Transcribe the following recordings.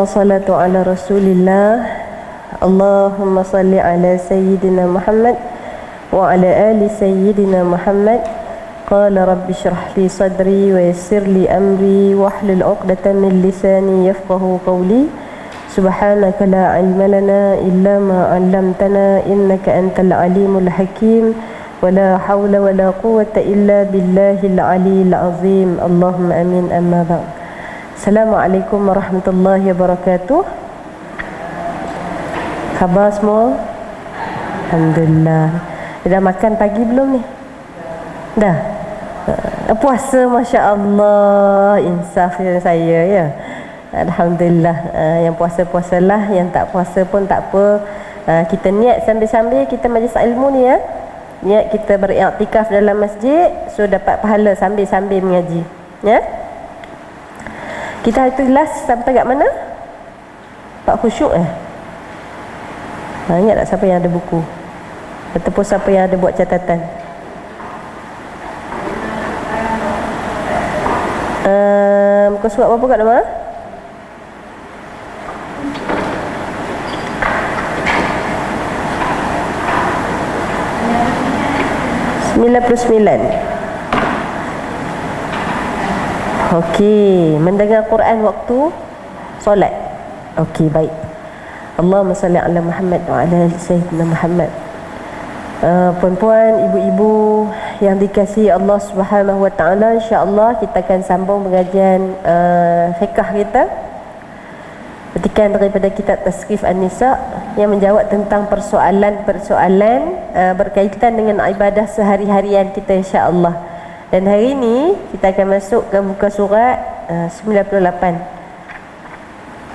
wassalatu ala rasulillah. Allahumma salli ala sayyidina Muhammad wa ala ali sayyidina Muhammad. Qala rabbi shrah li sadri wa yassir li amri wahlul 'uqdatam min lisani yafqahu qawli. Subhanaka la ilma lana illa ma 'allamtana innaka antal alimul hakim. Wala hawla wala quwwata illa billahil aliyil azim. Allahumma amin. Amma ba'd. Assalamualaikum warahmatullahi wabarakatuh. Khabar semua? Alhamdulillah. Dah makan pagi belum ni? Dah. Puasa, Masya Allah. Insaf saya ya. Alhamdulillah. Yang puasa-puasalah, yang tak puasa pun tak apa. Kita niat sambil-sambil kita majlis ilmu ni ya. Niat kita beriktikaf dalam masjid, so dapat pahala sambil-sambil mengaji. Ya. Kita itu last sampai kat mana? Pak khusyuk ingat tak siapa yang ada buku? Ataupun siapa yang ada buat catatan? Muka surat berapa kat nama? $99. Okey, mendengar Quran waktu solat. Okey, baik. Allahumma salli ala Muhammad wa ala ali sayyidina Muhammad. Puan-puan, ibu-ibu yang dikasihi Allah Subhanahu wa taala, insya-Allah kita akan sambung pengajian fiqh kita. Petikan daripada kitab Tasrif An-Nisa yang menjawab tentang persoalan-persoalan berkaitan dengan ibadah sehari-harian kita, insya-Allah. Dan hari ini kita akan masuk ke muka surat 98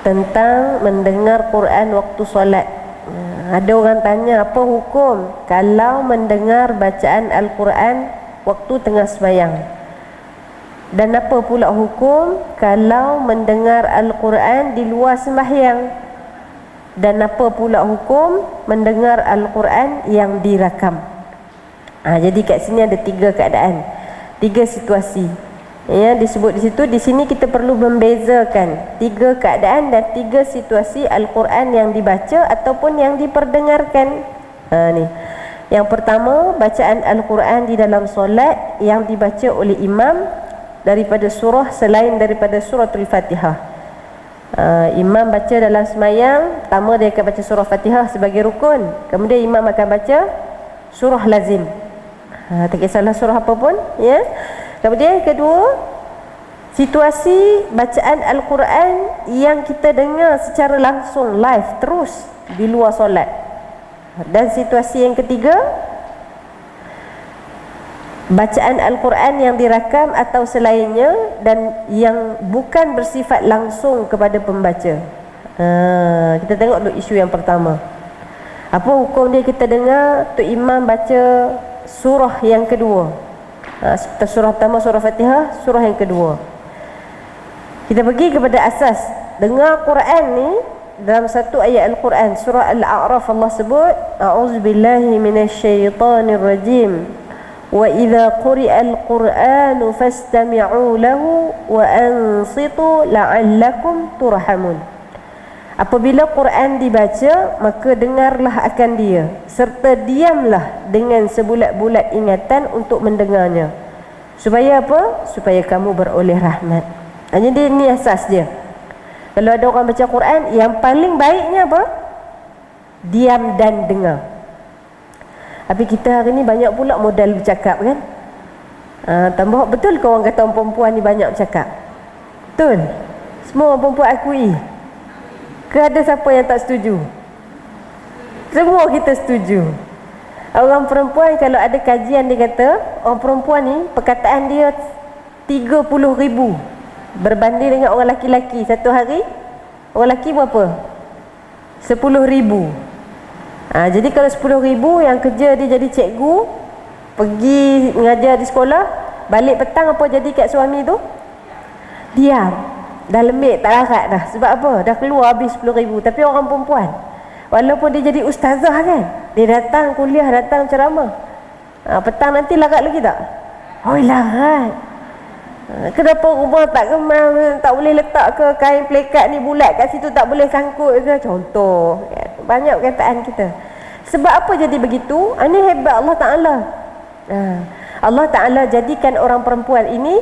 tentang mendengar Quran waktu solat. Ada orang tanya apa hukum kalau mendengar bacaan Al-Quran waktu tengah sembahyang. Dan apa pula hukum kalau mendengar Al-Quran di luar sembahyang. Dan apa pula hukum mendengar Al-Quran yang dirakam. Jadi kat sini ada 3 keadaan, 3 situasi. Ya, disebut di situ. Di sini kita perlu membezakan 3 keadaan dan 3 situasi Al-Quran yang dibaca ataupun yang diperdengarkan. Ni. Yang pertama, bacaan Al-Quran di dalam solat yang dibaca oleh imam daripada surah selain daripada suratul Fatihah. Imam baca dalam semayang, pertama dia akan baca surah Fatihah sebagai rukun. Kemudian imam akan baca surah lazim. Tak kisahlah surah apa pun ya. Kemudian kedua, situasi bacaan Al-Quran yang kita dengar secara langsung live terus di luar solat. Dan situasi yang ketiga, bacaan Al-Quran yang dirakam atau selainnya dan yang bukan bersifat langsung kepada pembaca. Kita tengok dulu isu yang pertama. Apa hukum dia kita dengar Tok Imam baca surah yang kedua? Surah pertama surah Fatihah, surah yang kedua. Kita pergi kepada asas. Dengar Quran ni dalam satu ayat Al-Quran, surah Al-A'raf, Allah sebut a'udzubillahi minasyaitonir rajim. Wa idza quri'al Qur'anu fastami'u lahu wa ansitu la'allakum turhamun. Apabila Quran dibaca, maka dengarlah akan dia serta diamlah dengan sebulat-bulat ingatan untuk mendengarnya. Supaya apa? Supaya kamu beroleh rahmat. Jadi ini asas dia. Kalau ada orang baca Quran, yang paling baiknya apa? Diam dan dengar. Tapi kita hari ni banyak pula modal bercakap kan. Tambah betul ke orang kata orang perempuan ni banyak bercakap? Betul? Semua orang perempuan akui. Ke ada siapa yang tak setuju? Semua kita setuju. Orang perempuan kalau ada kajian dia kata orang perempuan ni perkataan dia 30,000 berbanding dengan orang laki-laki satu hari. Orang lelaki berapa? 10,000. Jadi kalau 10,000 yang kerja dia jadi cikgu, pergi mengajar di sekolah, balik petang apa jadi kat suami tu? Diam. Dah lembik, tak larat dah. Sebab apa? Dah keluar habis 10,000. Tapi orang perempuan, walaupun dia jadi ustazah kan, dia datang kuliah, datang ceramah, petang nanti larat lagi tak? Oh larat. Kenapa rumah tak kemal, tak boleh letak ke kain pelekat ni bulat kat situ, tak boleh sangkut ke, contoh. Banyak perkataan kita. Sebab apa jadi begitu? Ini hebat Allah Ta'ala. Allah Ta'ala jadikan orang perempuan ini,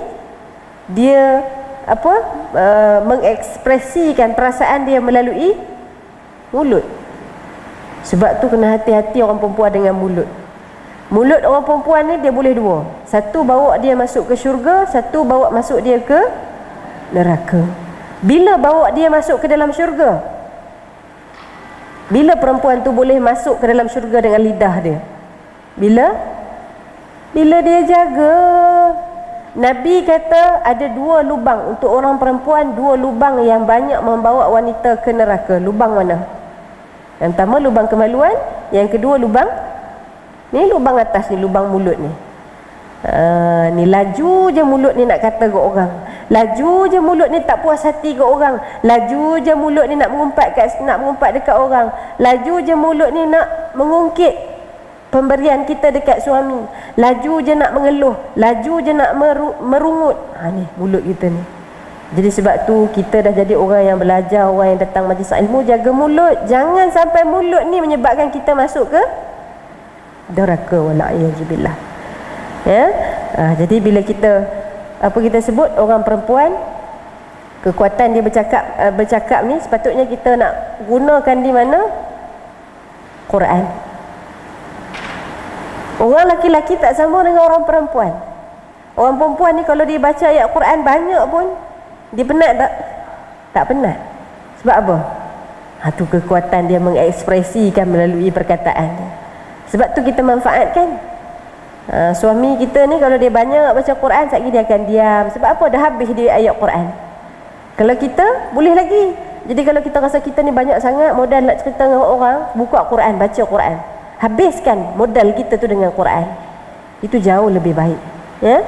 dia mengekspresikan perasaan dia melalui mulut. Sebab tu kena hati-hati orang perempuan dengan mulut. Mulut orang perempuan ni dia boleh dua. Satu bawa dia masuk ke syurga, satu bawa masuk dia ke neraka. Bila bawa dia masuk ke dalam syurga? Bila perempuan tu boleh masuk ke dalam syurga dengan lidah dia? Bila dia jaga. Nabi kata ada dua lubang untuk orang perempuan, dua lubang yang banyak membawa wanita ke neraka. Lubang mana? Yang pertama lubang kemaluan, yang kedua lubang ni, lubang atas ni, lubang mulut ni. Ni laju je mulut ni nak kata ke orang. Laju je mulut ni tak puas hati ke orang. Laju je mulut ni nak mengumpat dekat orang. Laju je mulut ni nak mengungkit pemberian kita dekat suami. Laju je nak mengeluh. Laju je nak merungut. Ni mulut kita ni. Jadi sebab tu kita dah jadi orang yang belajar, orang yang datang majlis ilmu, jaga mulut. Jangan sampai mulut ni menyebabkan kita masuk ke neraka, wala'iyyazubillah. Ya. Jadi bila kita kita sebut orang perempuan, kekuatan dia bercakap ni sepatutnya kita nak gunakan di mana? Quran. Orang laki-laki tak sama dengan orang perempuan. Orang perempuan ni kalau dia baca ayat Quran banyak pun, dia penat tak? Tak penat. Sebab apa? Tu kekuatan dia mengekspresikan melalui perkataan dia. Sebab tu kita manfaatkan. Suami kita ni kalau dia banyak baca Quran, sekejap dia akan diam. Sebab apa? Dah habis dia ayat Quran. Kalau kita boleh lagi. Jadi kalau kita rasa kita ni banyak sangat modal nak cerita dengan orang, buka Quran, baca Quran. Habiskan modal kita tu dengan Quran. Itu jauh lebih baik. Ya?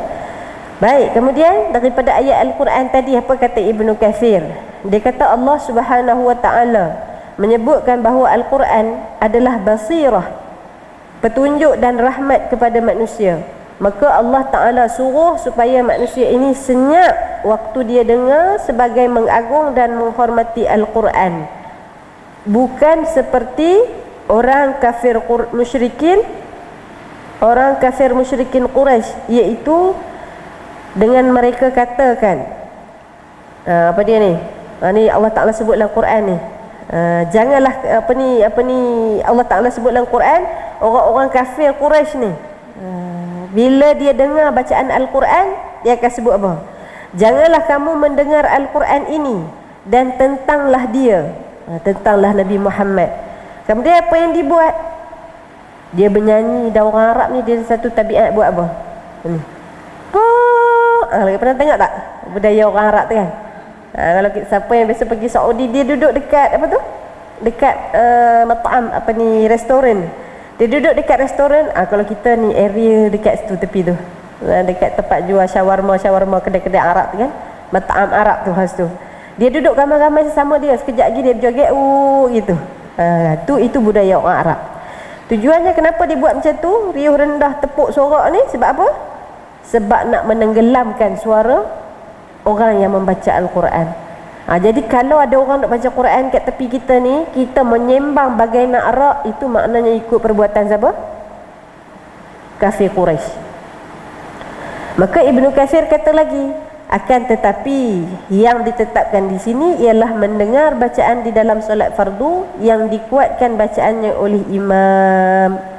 Baik, kemudian daripada ayat Al-Quran tadi, apa kata Ibnu Katsir? Dia kata Allah Subhanahu wa ta'ala menyebutkan bahawa Al-Quran adalah basirah, petunjuk dan rahmat kepada manusia. Maka Allah Ta'ala suruh supaya manusia ini senyap waktu dia dengar sebagai mengagung dan menghormati Al-Quran. Bukan seperti orang kafir musyrikin Quraisy, iaitu dengan mereka katakan, apa dia ni? Ni Allah Ta'ala sebut dalam Quran ni. Janganlah Allah Ta'ala sebut dalam Quran, orang-orang kafir Quraisy ni, bila dia dengar bacaan Al-Quran, dia akan sebut apa? Janganlah kamu mendengar Al-Quran ini dan tentanglah dia, tentanglah Nabi Muhammad. Kemudian apa yang dibuat? Dia bernyanyi. Dan orang Arab ni dia satu tabiat buat apa? Pernah tengok tak budaya orang Arab tu kan? Kalau siapa yang biasa pergi Saudi, dia duduk dekat apa tu? Dekat mat'am, restoran. Dia duduk dekat restoran. Kalau kita ni area dekat situ tepi tu, dekat tempat jual shawarma, kedai-kedai Arab tu kan, mat'am Arab tu khas tu. Dia duduk ramai-ramai sesama dia, sekejap lagi dia berjoget gitu. Itu budaya orang Arab. Tujuannya kenapa dia buat macam tu? Riuh rendah tepuk sorak ni sebab apa? Sebab nak menenggelamkan suara orang yang membaca Al-Quran. Jadi kalau ada orang nak baca Quran kat tepi kita ni, kita menyembang bagai nak arak, itu maknanya ikut perbuatan siapa? Kafir Quraisy. Maka Ibnu Katsir kata lagi, akan tetapi yang ditetapkan di sini ialah mendengar bacaan di dalam solat fardu yang dikuatkan bacaannya oleh imam.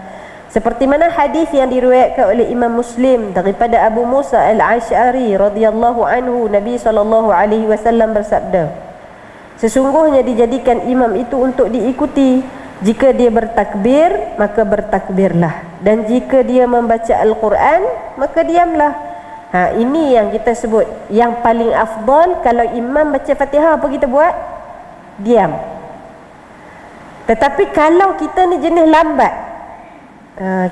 Seperti mana hadis yang diriwayatkan oleh Imam Muslim daripada Abu Musa Al-Asy'ari radhiyallahu anhu, Nabi SAW bersabda, sesungguhnya dijadikan imam itu untuk diikuti. Jika dia bertakbir, maka bertakbirlah, dan jika dia membaca Al-Quran, maka diamlah. Ini yang kita sebut yang paling afdal. Kalau imam baca Fatihah, apa kita buat? Diam. Tetapi kalau kita ni jenis lambat,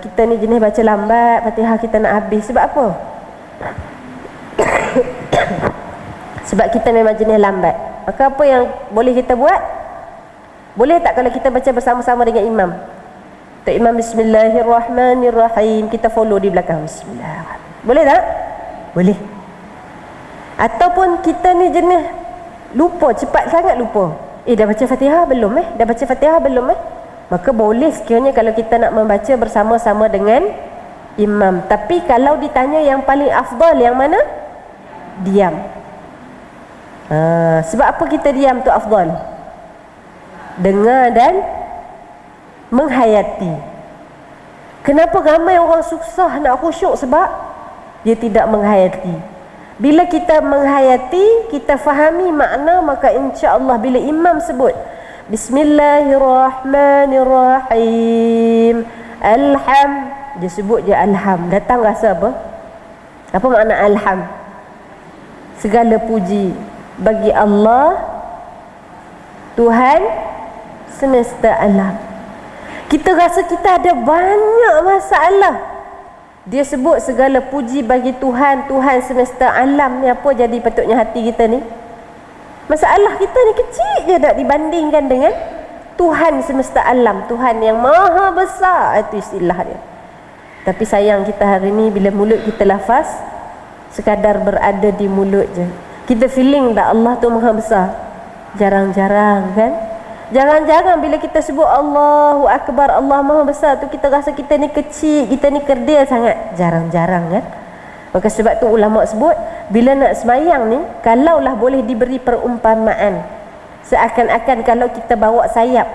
kita ni jenis baca lambat, Fatihah kita nak habis. Sebab apa? Sebab kita memang jenis lambat. Maka apa yang boleh kita buat? Boleh tak kalau kita baca bersama-sama dengan imam? Tok imam Bismillahirrahmanirrahim, kita follow di belakang Bismillahirrahmanirrahim. Boleh tak? Boleh. Ataupun kita ni jenis lupa, cepat sangat lupa. Dah baca Fatihah belum Dah baca Fatihah belum Maka boleh sekiranya kalau kita nak membaca bersama-sama dengan imam. Tapi kalau ditanya yang paling afdal yang mana? Diam. Sebab apa kita diam tu afdal? Dengar dan menghayati. Kenapa ramai orang susah nak khusyuk? Sebab dia tidak menghayati. Bila kita menghayati, kita fahami makna, maka insya-Allah bila imam sebut Bismillahirrahmanirrahim, Alham, dia sebut je alham, datang rasa apa? Apa makna alham? Segala puji bagi Allah, Tuhan semesta alam. Kita rasa kita ada banyak masalah. Dia sebut segala puji bagi Tuhan, Tuhan semesta alam ni. Apa jadi patutnya hati kita ni? Masalah kita ni kecil je tak dibandingkan dengan Tuhan semesta alam, Tuhan yang maha besar. Itu istilah dia. Tapi sayang kita hari ni bila mulut kita lafaz sekadar berada di mulut je. Kita feeling tak Allah tu maha besar? Jarang-jarang kan? Jarang-jarang bila kita sebut Allahu Akbar, Allah maha besar tu, kita rasa kita ni kecil, kita ni kerdil sangat. Jarang-jarang kan? Maka sebab tu ulama sebut, bila nak semayang ni, kalaulah boleh diberi perumpamaan, seakan-akan kalau kita bawa sayap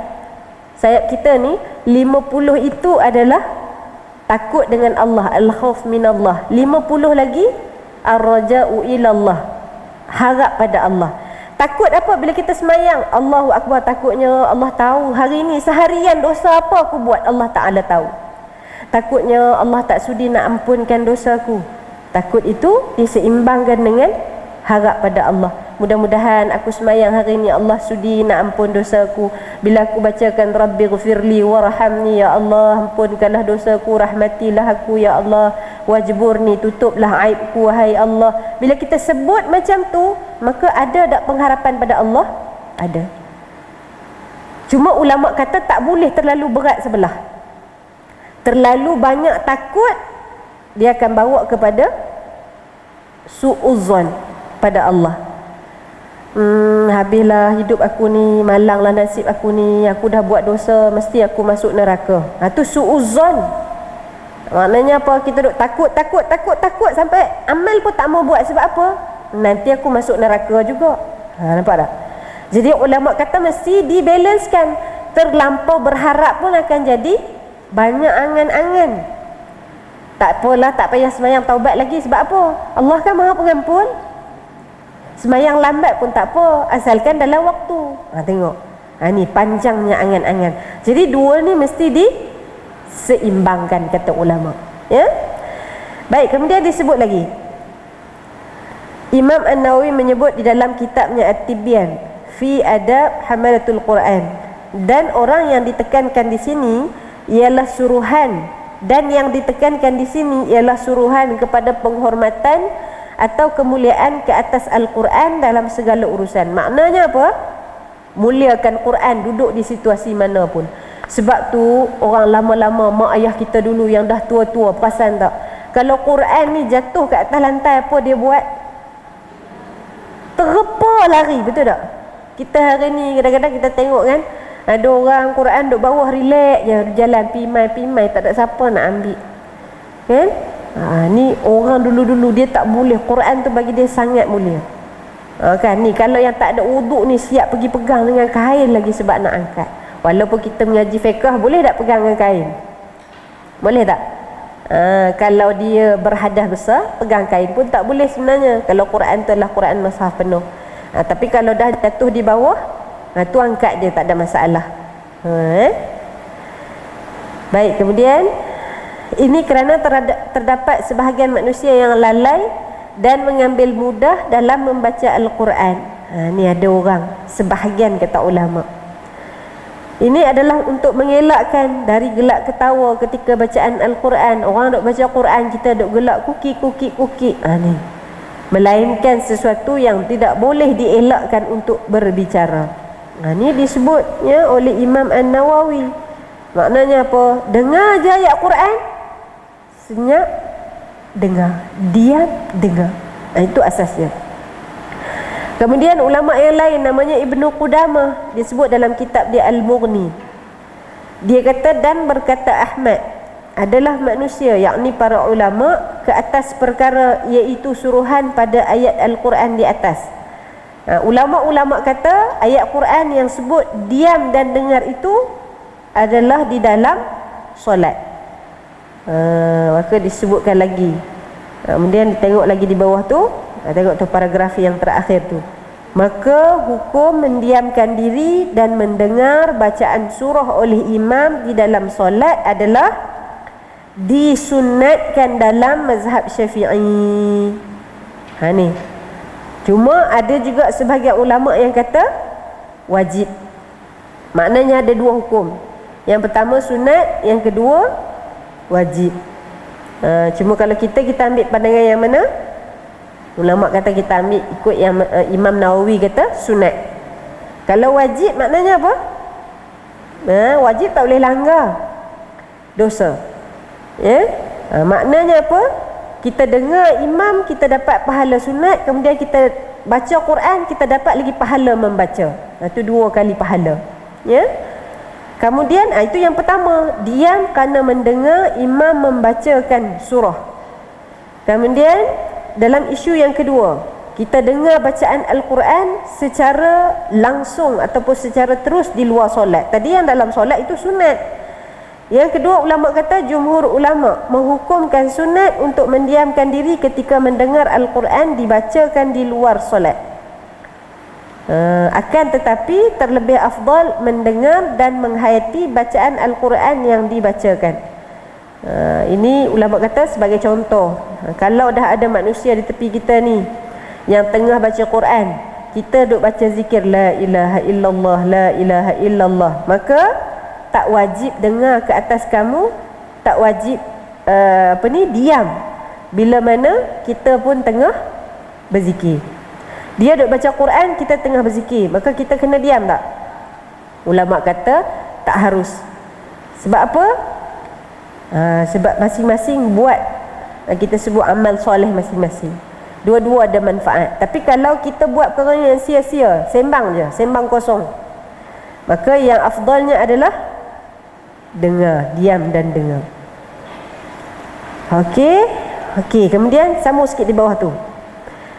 kita ni 50 itu adalah takut dengan Allah, al-khauf minallah. 50 lagi ar-raja'u ilallah, harap pada Allah. Takut apa bila kita semayang? Allahu Akbar, takutnya Allah tahu hari ni seharian dosa apa aku buat, Allah Ta'ala tahu. Takutnya Allah tak sudi nak ampunkan dosaku. Takut itu diseimbangkan dengan harap pada Allah. Mudah-mudahan aku semayang hari ni Allah sudi nak ampun dosaku. Bila aku bacakan Rabbighfirli warhamni, ya Allah ampunkanlah dosaku, rahmatilah aku ya Allah, wajburni, tutuplah aibku wahai Allah. Bila kita sebut macam tu, maka ada tak pengharapan pada Allah? Ada. Cuma ulama kata tak boleh terlalu berat sebelah. Terlalu banyak takut, dia akan bawa kepada su'uzzon pada Allah. Habislah hidup aku ni, malanglah nasib aku ni, aku dah buat dosa, mesti aku masuk neraka. Tu su'uzzon. Maknanya apa? Kita duk takut sampai amal pun tak mau buat. Sebab apa? Nanti aku masuk neraka juga. Nampak tak? Jadi ulama kata mesti dibalancekan. Terlampau berharap pun akan jadi banyak angan-angan. Tak apalah, tak payah semayang taubat lagi. Sebab apa? Allah kan maha pengampun. Semayang lambat pun tak apa, asalkan dalam waktu. Tengok, ni panjangnya angan-angan. Jadi dua ni mesti diseimbangkan, kata ulama. Ya. Baik, kemudian disebut lagi, Imam An-Nawawi menyebut di dalam kitabnya At-Tibyan fi Adab Hamalatul Quran, dan orang yang ditekankan di sini ialah suruhan, dan yang ditekankan di sini ialah suruhan kepada penghormatan atau kemuliaan ke atas Al-Quran dalam segala urusan. Maknanya apa? Muliakan Quran duduk di situasi mana pun. Sebab tu orang lama-lama, mak ayah kita dulu yang dah tua-tua, perasan tak? Kalau Quran ni jatuh ke atas lantai, apa dia buat? Terpa lari, betul tak? Kita hari ni kadang-kadang kita tengok kan, ada orang Quran duduk bawah relax je, jalan pimai-pimai, tak ada siapa nak ambil. Kan? Ni orang dulu-dulu dia tak boleh, Quran tu bagi dia sangat mulia. Kan ni kalau yang tak ada wuduk ni siap pergi pegang dengan kain lagi sebab nak angkat. Walaupun kita mengaji fiqh, boleh tak pegang dengan kain? Boleh tak? Kalau dia berhadas besar, pegang kain pun tak boleh sebenarnya. Kalau Quran tu adalah Quran mushaf penuh. Tapi kalau dah jatuh di bawah, tu angkat je, tak ada masalah. Baik, kemudian ini kerana terdapat sebahagian manusia yang lalai dan mengambil mudah dalam membaca Al-Quran. Ni ada orang, sebahagian kata ulama. Ini adalah untuk mengelakkan dari gelak ketawa ketika bacaan Al-Quran. Orang duk baca Quran, kita duk gelak kuki. Ni melainkan sesuatu yang tidak boleh dielakkan untuk berbicara. Ni disebutnya oleh Imam An-Nawawi. Maknanya apa? Dengar je ayat Quran, senyap dengar, diam dengar. Itu asasnya. Kemudian ulama yang lain namanya Ibnu Qudamah, dia sebut dalam kitab dia Al-Mughni. Dia kata, dan berkata Ahmad adalah manusia, yakni para ulama, ke atas perkara iaitu suruhan pada ayat Al-Quran di atas. Ulama-ulama kata ayat Quran yang sebut diam dan dengar itu adalah di dalam solat. Maka disebutkan lagi. Kemudian tengok lagi di bawah tu, tengok tu paragraf yang terakhir tu. Maka hukum mendiamkan diri dan mendengar bacaan surah oleh imam di dalam solat adalah disunatkan dalam mazhab Syafi'i. Ni. Cuma ada juga sebahagian ulama yang kata wajib. Maknanya ada dua hukum. Yang pertama sunat, yang kedua wajib. Cuma kalau kita ambil pandangan yang mana? Ulama kata kita ambil ikut yang Imam Nawawi kata sunat. Kalau wajib maknanya apa? Wajib tak boleh langgar, dosa. Maknanya apa? Kita dengar imam, kita dapat pahala sunat. Kemudian kita baca Quran, kita dapat lagi pahala membaca. Itu 2 kali pahala. Kemudian itu yang pertama, diam kerana mendengar imam membacakan surah. Kemudian dalam isu yang kedua, kita dengar bacaan Al-Quran secara langsung ataupun secara terus di luar solat. Tadi yang dalam solat itu sunat. Yang kedua, ulama kata, jumhur ulama menghukumkan sunat untuk mendiamkan diri ketika mendengar Al-Quran dibacakan di luar solat. Akan tetapi terlebih afdal mendengar dan menghayati bacaan Al-Quran yang dibacakan. Ini ulama kata sebagai contoh. Kalau dah ada manusia di tepi kita ni yang tengah baca Quran, kita duk baca zikir la ilaha illallah, la ilaha illallah, maka tak wajib dengar ke atas kamu, tak wajib diam bila mana kita pun tengah berzikir. Dia duk baca Quran, kita tengah berzikir, maka kita kena diam tak? Ulama kata tak harus. Sebab apa? Sebab masing-masing buat, kita sebut amal soleh masing-masing. Dua-dua ada manfaat. Tapi kalau kita buat perkara yang sia-sia, sembang je, sembang kosong, maka yang afdalnya adalah dengar, diam dan dengar. Okey, kemudian sambung sikit di bawah tu.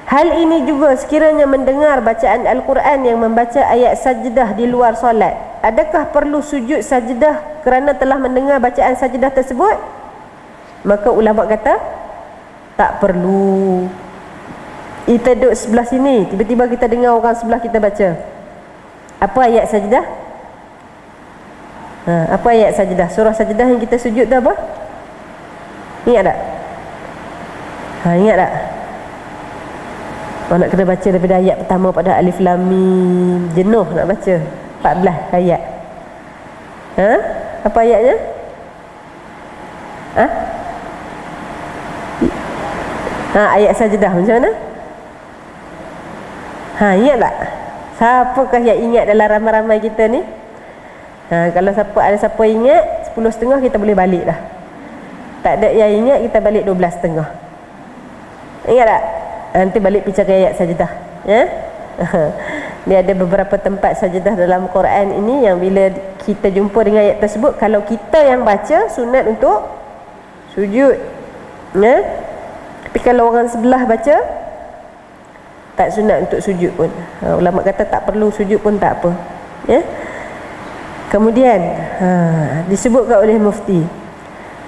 Hal ini juga sekiranya mendengar bacaan Al-Quran yang membaca ayat sajdah di luar solat, adakah perlu sujud sajdah kerana telah mendengar bacaan sajdah tersebut? Maka ulama kata tak perlu. Kita duduk sebelah sini, tiba-tiba kita dengar orang sebelah kita baca. Apa ayat sajdah? Apa ayat sajdah? Surah sajdah yang kita sujud tu apa? Ingat tak? Ingat tak? Nak kena baca daripada ayat pertama pada Alif Lam Mim. Jenuh nak baca 14 ayat. Apa ayatnya? Ayat sajdah macam mana? Ingat tak? Siapakah yang ingat dalam ramai-ramai kita ni? Kalau ada siapa ingat 10.30 kita boleh balik dah. Tak ada yang ingat, kita balik 12.30. Ingat tak? Nanti balik pergi cari ayat sajdah, Dia ada beberapa tempat sajdah dalam Quran ini yang bila kita jumpa dengan ayat tersebut, kalau kita yang baca, sunat untuk sujud, Tapi kalau orang sebelah baca, tak sunat untuk sujud pun. Ulama kata tak perlu sujud pun tak apa, Kemudian disebutkan oleh Mufti,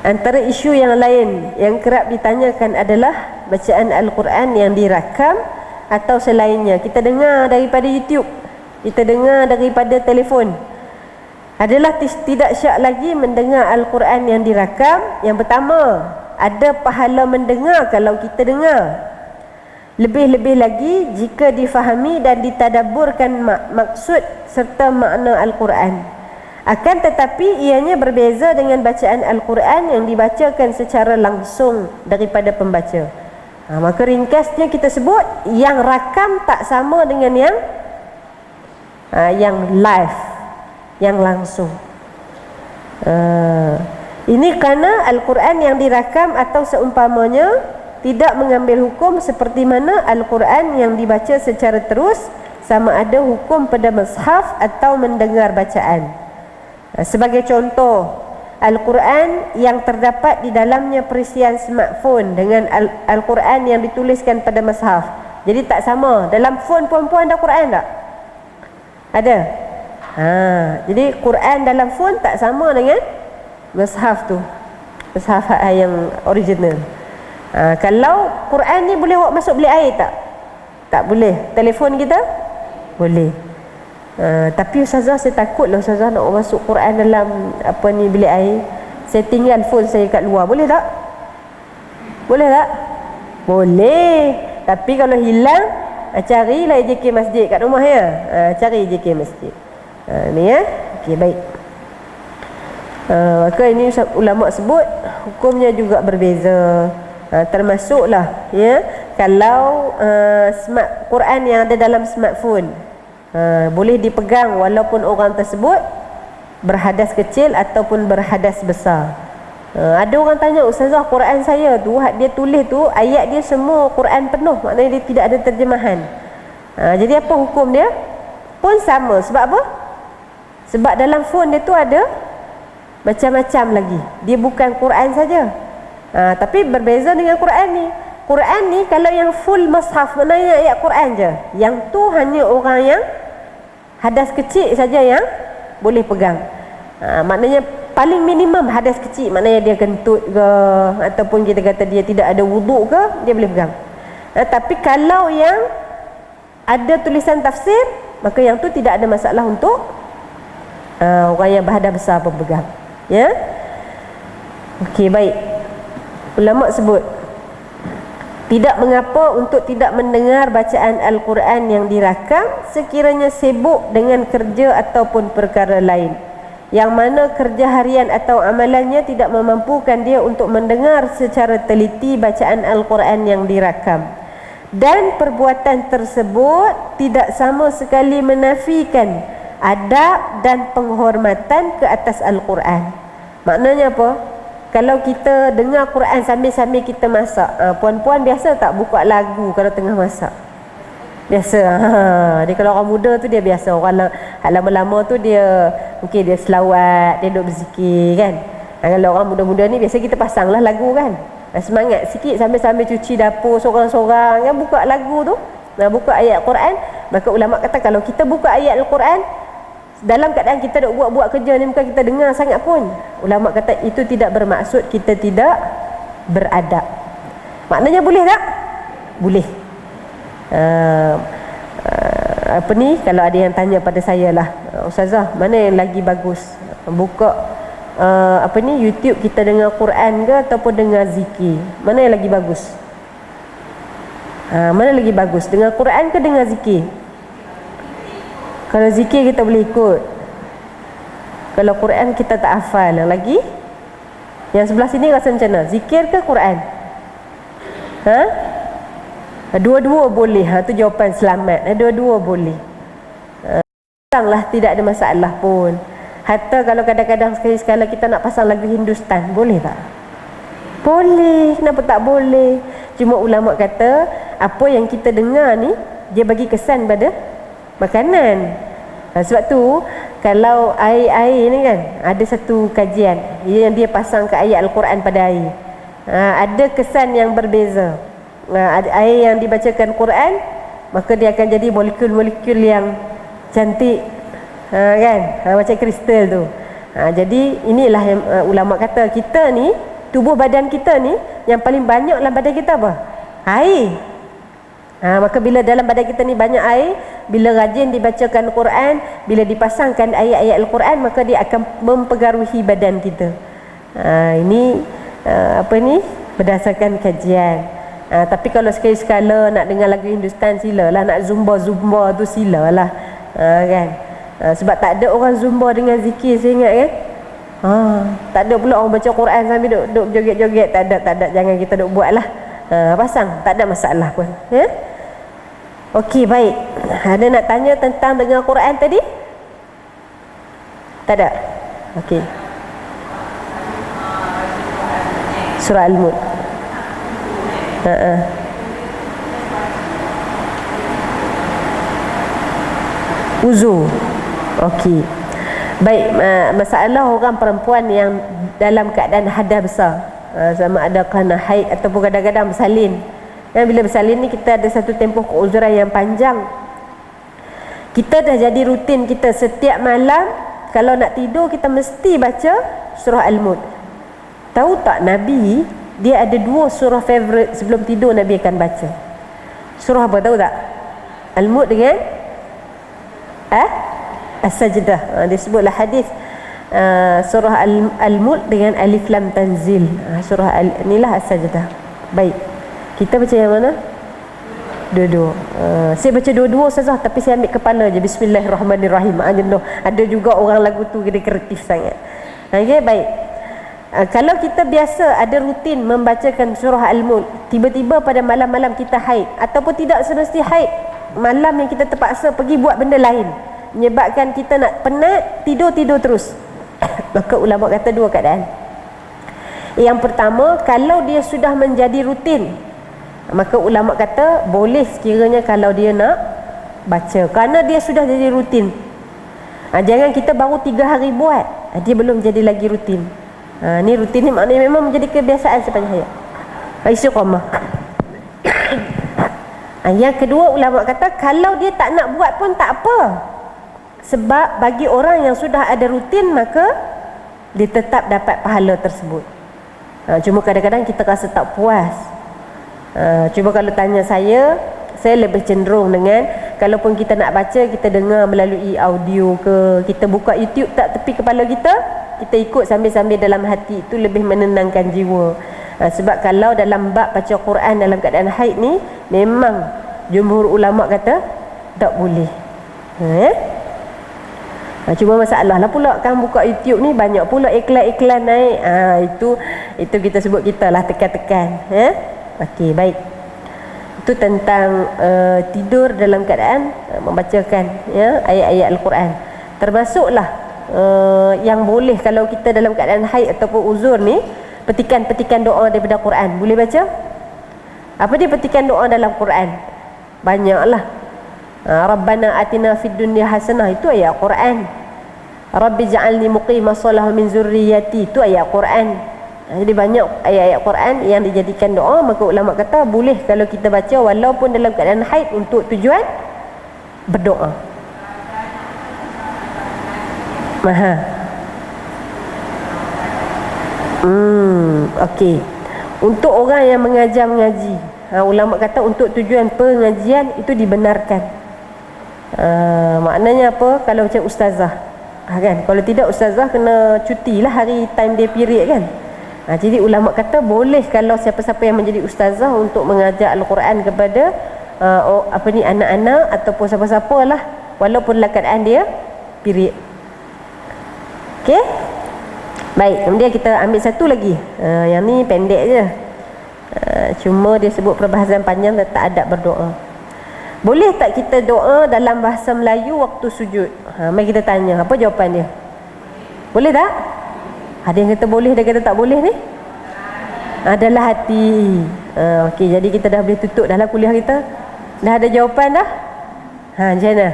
antara isu yang lain yang kerap ditanyakan adalah bacaan Al-Quran yang dirakam atau selainnya. Kita dengar daripada YouTube, kita dengar daripada telefon. Adalah tidak syak lagi mendengar Al-Quran yang dirakam. Yang pertama, ada pahala mendengar kalau kita dengar. Lebih-lebih lagi jika difahami dan ditadabburkan maksud serta makna Al-Quran. Akan tetapi ianya berbeza dengan bacaan Al-Quran yang dibacakan secara langsung daripada pembaca. Maka ringkasnya kita sebut yang rakam tak sama dengan yang live, yang langsung. Ini kerana Al-Quran yang dirakam atau seumpamanya tidak mengambil hukum seperti mana Al-Quran yang dibaca secara terus, sama ada hukum pada mushaf atau mendengar bacaan. Sebagai contoh, Al-Quran yang terdapat di dalamnya perisian smartphone dengan Al-Quran yang dituliskan pada mushaf. Jadi tak sama. Dalam phone puan-puan ada Quran tak? Ada. Jadi Quran dalam phone tak sama dengan mushaf tu, mushaf yang original. Kalau Quran ni boleh awak masuk bilik air tak? Tak boleh. Telefon kita boleh. Tapi Ustazah, saya takut lah Ustazah nak masuk Quran dalam bilik air. Saya tinggal phone saya kat luar. Boleh tak? Boleh tak? Boleh. Tapi kalau hilang, carilah JK Masjid kat rumah ya. Cari JK Masjid. Ni ya. Okey, baik. Maka ini ulama sebut hukumnya juga berbeza. Termasuklah ya, kalau Quran yang ada dalam smartphone boleh dipegang walaupun orang tersebut berhadas kecil ataupun berhadas besar. Ada orang tanya, Ustazah, Quran saya tu dia tulis tu ayat dia semua Quran penuh, maknanya dia tidak ada terjemahan. Jadi apa hukum dia? Pun sama. Sebab apa? Sebab dalam phone dia tu ada macam-macam lagi. Dia bukan Quran saja. Tapi berbeza dengan Quran ni. Quran ni kalau yang full mushaf, maknanya ayat Quran je. Yang tu hanya orang yang hadas kecil saja yang boleh pegang. Maknanya paling minimum hadas kecil, maknanya dia kentut ke, ataupun kita kata dia tidak ada wuduk ke, dia boleh pegang. Tapi kalau yang ada tulisan tafsir, maka yang tu tidak ada masalah untuk orang yang berhadas besar pun pegang. Ya. Okey, baik. Ulama sebut tidak mengapa untuk tidak mendengar bacaan Al-Quran yang dirakam sekiranya sibuk dengan kerja ataupun perkara lain, yang mana kerja harian atau amalannya tidak memampukan dia untuk mendengar secara teliti bacaan Al-Quran yang dirakam. Dan perbuatan tersebut tidak sama sekali menafikan adab dan penghormatan ke atas Al-Quran. Maknanya apa? Kalau kita dengar Quran sambil-sambil kita masak, puan-puan biasa tak buka lagu kalau tengah masak? Biasa. Dia kalau orang muda tu dia biasa. Orang lama-lama tu dia mungkin dia selawat, dia duduk berzikir kan. Kalau orang muda-muda ni biasa kita pasanglah lagu kan. Semangat sikit sambil-sambil cuci dapur seorang-seorang kan, buka lagu tu, buka ayat Quran. Maka ulama kata kalau kita buka ayat Al-Quran dalam keadaan kita duk buat-buat kerja ni, bukan kita dengar sangat pun, ulama kata itu tidak bermaksud kita tidak beradab. Maknanya boleh tak? Boleh. Kalau ada yang tanya pada saya lah, Ustazah, mana yang lagi bagus, buka YouTube kita dengar Quran ke ataupun dengar zikir? Mana yang lagi bagus? Mana lagi bagus, dengar Quran ke dengar zikir? Kalau zikir kita boleh ikut. Kalau Quran kita tak hafal lagi. Yang sebelah sini rasa macam mana? Zikir ke Quran? Dua-dua boleh. Tu jawapan selamat. Dua-dua boleh. Lah tidak ada masalah pun. Hatta kalau kadang-kadang sekali-sekala kita nak pasang lagu Hindustan, boleh tak? Boleh. Kenapa tak boleh? Cuma ulama kata apa yang kita dengar ni dia bagi kesan pada makanan. Sebab tu kalau air-air ni kan, ada satu kajian yang dia pasang ke ayat Al-Quran pada air, ada kesan yang berbeza. Air yang dibacakan Quran, maka dia akan jadi molekul-molekul yang cantik, kan, macam kristal tu. Jadi inilah yang ulama kata, kita ni, tubuh badan kita ni, yang paling banyak dalam badan kita apa? Air. Maka bila dalam badan kita ni banyak air, bila rajin dibacakan Quran, bila dipasangkan ayat-ayat Al-Quran, maka dia akan mempengaruhi badan kita. Ini berdasarkan kajian. Tapi kalau sekali-sekala nak dengar lagu Hindustan, silalah. Nak zumba-zumba tu silalah, kan. Sebab tak ada orang zumba dengan zikir, saya ingat kan. Tak ada pula orang baca Quran sambil duk joget-joget. Tak ada. Jangan kita duk buat lah. Pasang, tak ada masalah pun, ya? Okey, baik. Ada nak tanya tentang dengar Quran tadi? Tak ada? Okey. Surah Al-Mulk. Uzur. Okey. Baik, masalah orang perempuan yang dalam keadaan hadas besar, sama ada kerana haid ataupun kadang-kadang bersalin. Dan bila bersalin ni kita ada satu tempoh keuzuran yang panjang. Kita dah jadi rutin kita setiap malam kalau nak tidur kita mesti baca surah Al-Mulk. Tahu tak Nabi dia ada 2 surah favourite sebelum tidur Nabi akan baca. Surah apa tahu tak? Al-Mulk dengan As-Sajdah. Dia sebutlah hadis surah Al-Mulk dengan Alif Lam Tanzil. Surah inilah As-Sajdah. Baik. Kita baca yang mana? Dua-dua. Saya baca dua-dua saja tapi saya ambil kepala je. Bismillahirrahmanirrahim. Ada juga orang lagu tu dia kreatif sangat. Okey, baik. Kalau kita biasa ada rutin membacakan surah Al-Mulk, tiba-tiba pada malam-malam kita haid ataupun tidak semesti haid, malam yang kita terpaksa pergi buat benda lain menyebabkan kita nak penat, tidur terus. Maka ulama kata 2 keadaan. Yang pertama, kalau dia sudah menjadi rutin, maka ulama kata boleh sekiranya kalau dia nak baca kerana dia sudah jadi rutin. Jangan kita baru 3 hari buat, dia belum jadi lagi rutin. Ni rutin ni maknanya memang menjadi kebiasaan sepanjang hayat. Istiqamah. Yang kedua ulama kata kalau dia tak nak buat pun tak apa. Sebab bagi orang yang sudah ada rutin maka dia tetap dapat pahala tersebut. Cuma kadang-kadang kita rasa tak puas. Cuba kalau tanya saya lebih cenderung dengan kalaupun kita nak baca kita dengar melalui audio ke, kita buka YouTube tak tepi kepala kita ikut sambil-sambil dalam hati, itu lebih menenangkan jiwa. Sebab kalau dalam bab baca Quran dalam keadaan haid ni memang jumhur ulama kata tak boleh. Cuma masalah lah pula kan buka YouTube ni banyak pula iklan-iklan naik. Itu kita sebut kita lah tekan-tekan. Okey, baik. Itu tentang tidur dalam keadaan membacakan ayat-ayat Al-Quran. Termasuklah yang boleh kalau kita dalam keadaan haid ataupun uzur ni, petikan-petikan doa daripada Quran. Boleh baca? Apa dia petikan doa dalam Quran? Banyaklah. Rabbana atina fid dunya hasanah, itu ayat Quran. Rabbi ja'alni muqimas shalah min zurriyyati, itu ayat Quran. Jadi banyak ayat-ayat Quran yang dijadikan doa. Maka ulama kata boleh kalau kita baca walaupun dalam keadaan haid untuk tujuan berdoa. Okey. Untuk orang yang mengajar mengaji, ulama kata untuk tujuan pengajian itu dibenarkan. Maknanya apa? Kalau macam ustazah, kan? Kalau tidak ustazah kena cuti lah hari time day period kan. Jadi ulama kata boleh kalau siapa-siapa yang menjadi ustazah untuk mengajar Al-Quran kepada anak-anak ataupun siapa-siapa lah, walaupun dalam keadaan dia period. Okey. Baik, kemudian kita ambil satu lagi. Yang ni pendek je. Cuma dia sebut perbahasan panjang tentang adab berdoa. Boleh tak kita doa dalam bahasa Melayu waktu sujud? Mari kita tanya, apa jawapan dia? Boleh tak? Ada yang kata boleh, ada yang kata tak boleh ni? Adalah hati. Okey, jadi kita dah boleh tutup dah lah kuliah kita. Dah ada jawapan dah? Macam mana?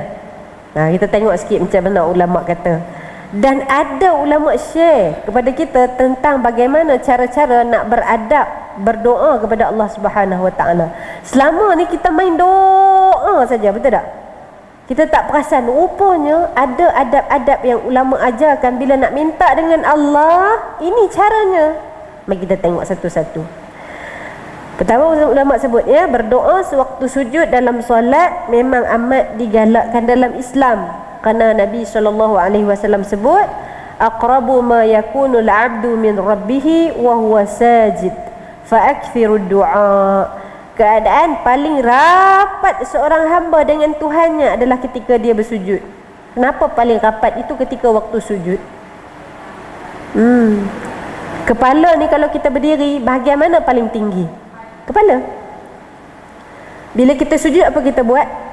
Kita tengok sikit macam mana ulama kata. Dan ada ulama share kepada kita tentang bagaimana cara-cara nak beradab berdoa kepada Allah Subhanahu Wa Taala. Selama ni kita main doa saja, betul tak? Kita tak perasan rupanya ada adab-adab yang ulama ajarkan bila nak minta dengan Allah. Ini caranya. Mari kita tengok satu-satu. Pertama ulama sebut berdoa sewaktu sujud dalam solat memang amat digalakkan dalam Islam. Kerana Nabi SAW sebut aqrabu ma yakunul 'abdu min rabbih wa huwa sajid fa akthirud du'a. Keadaan paling rapat seorang hamba dengan Tuhannya adalah ketika dia bersujud. Kenapa paling rapat itu ketika waktu sujud? Kepala ni kalau kita berdiri, bahagian mana paling tinggi? Kepala. Bila kita sujud apa kita buat?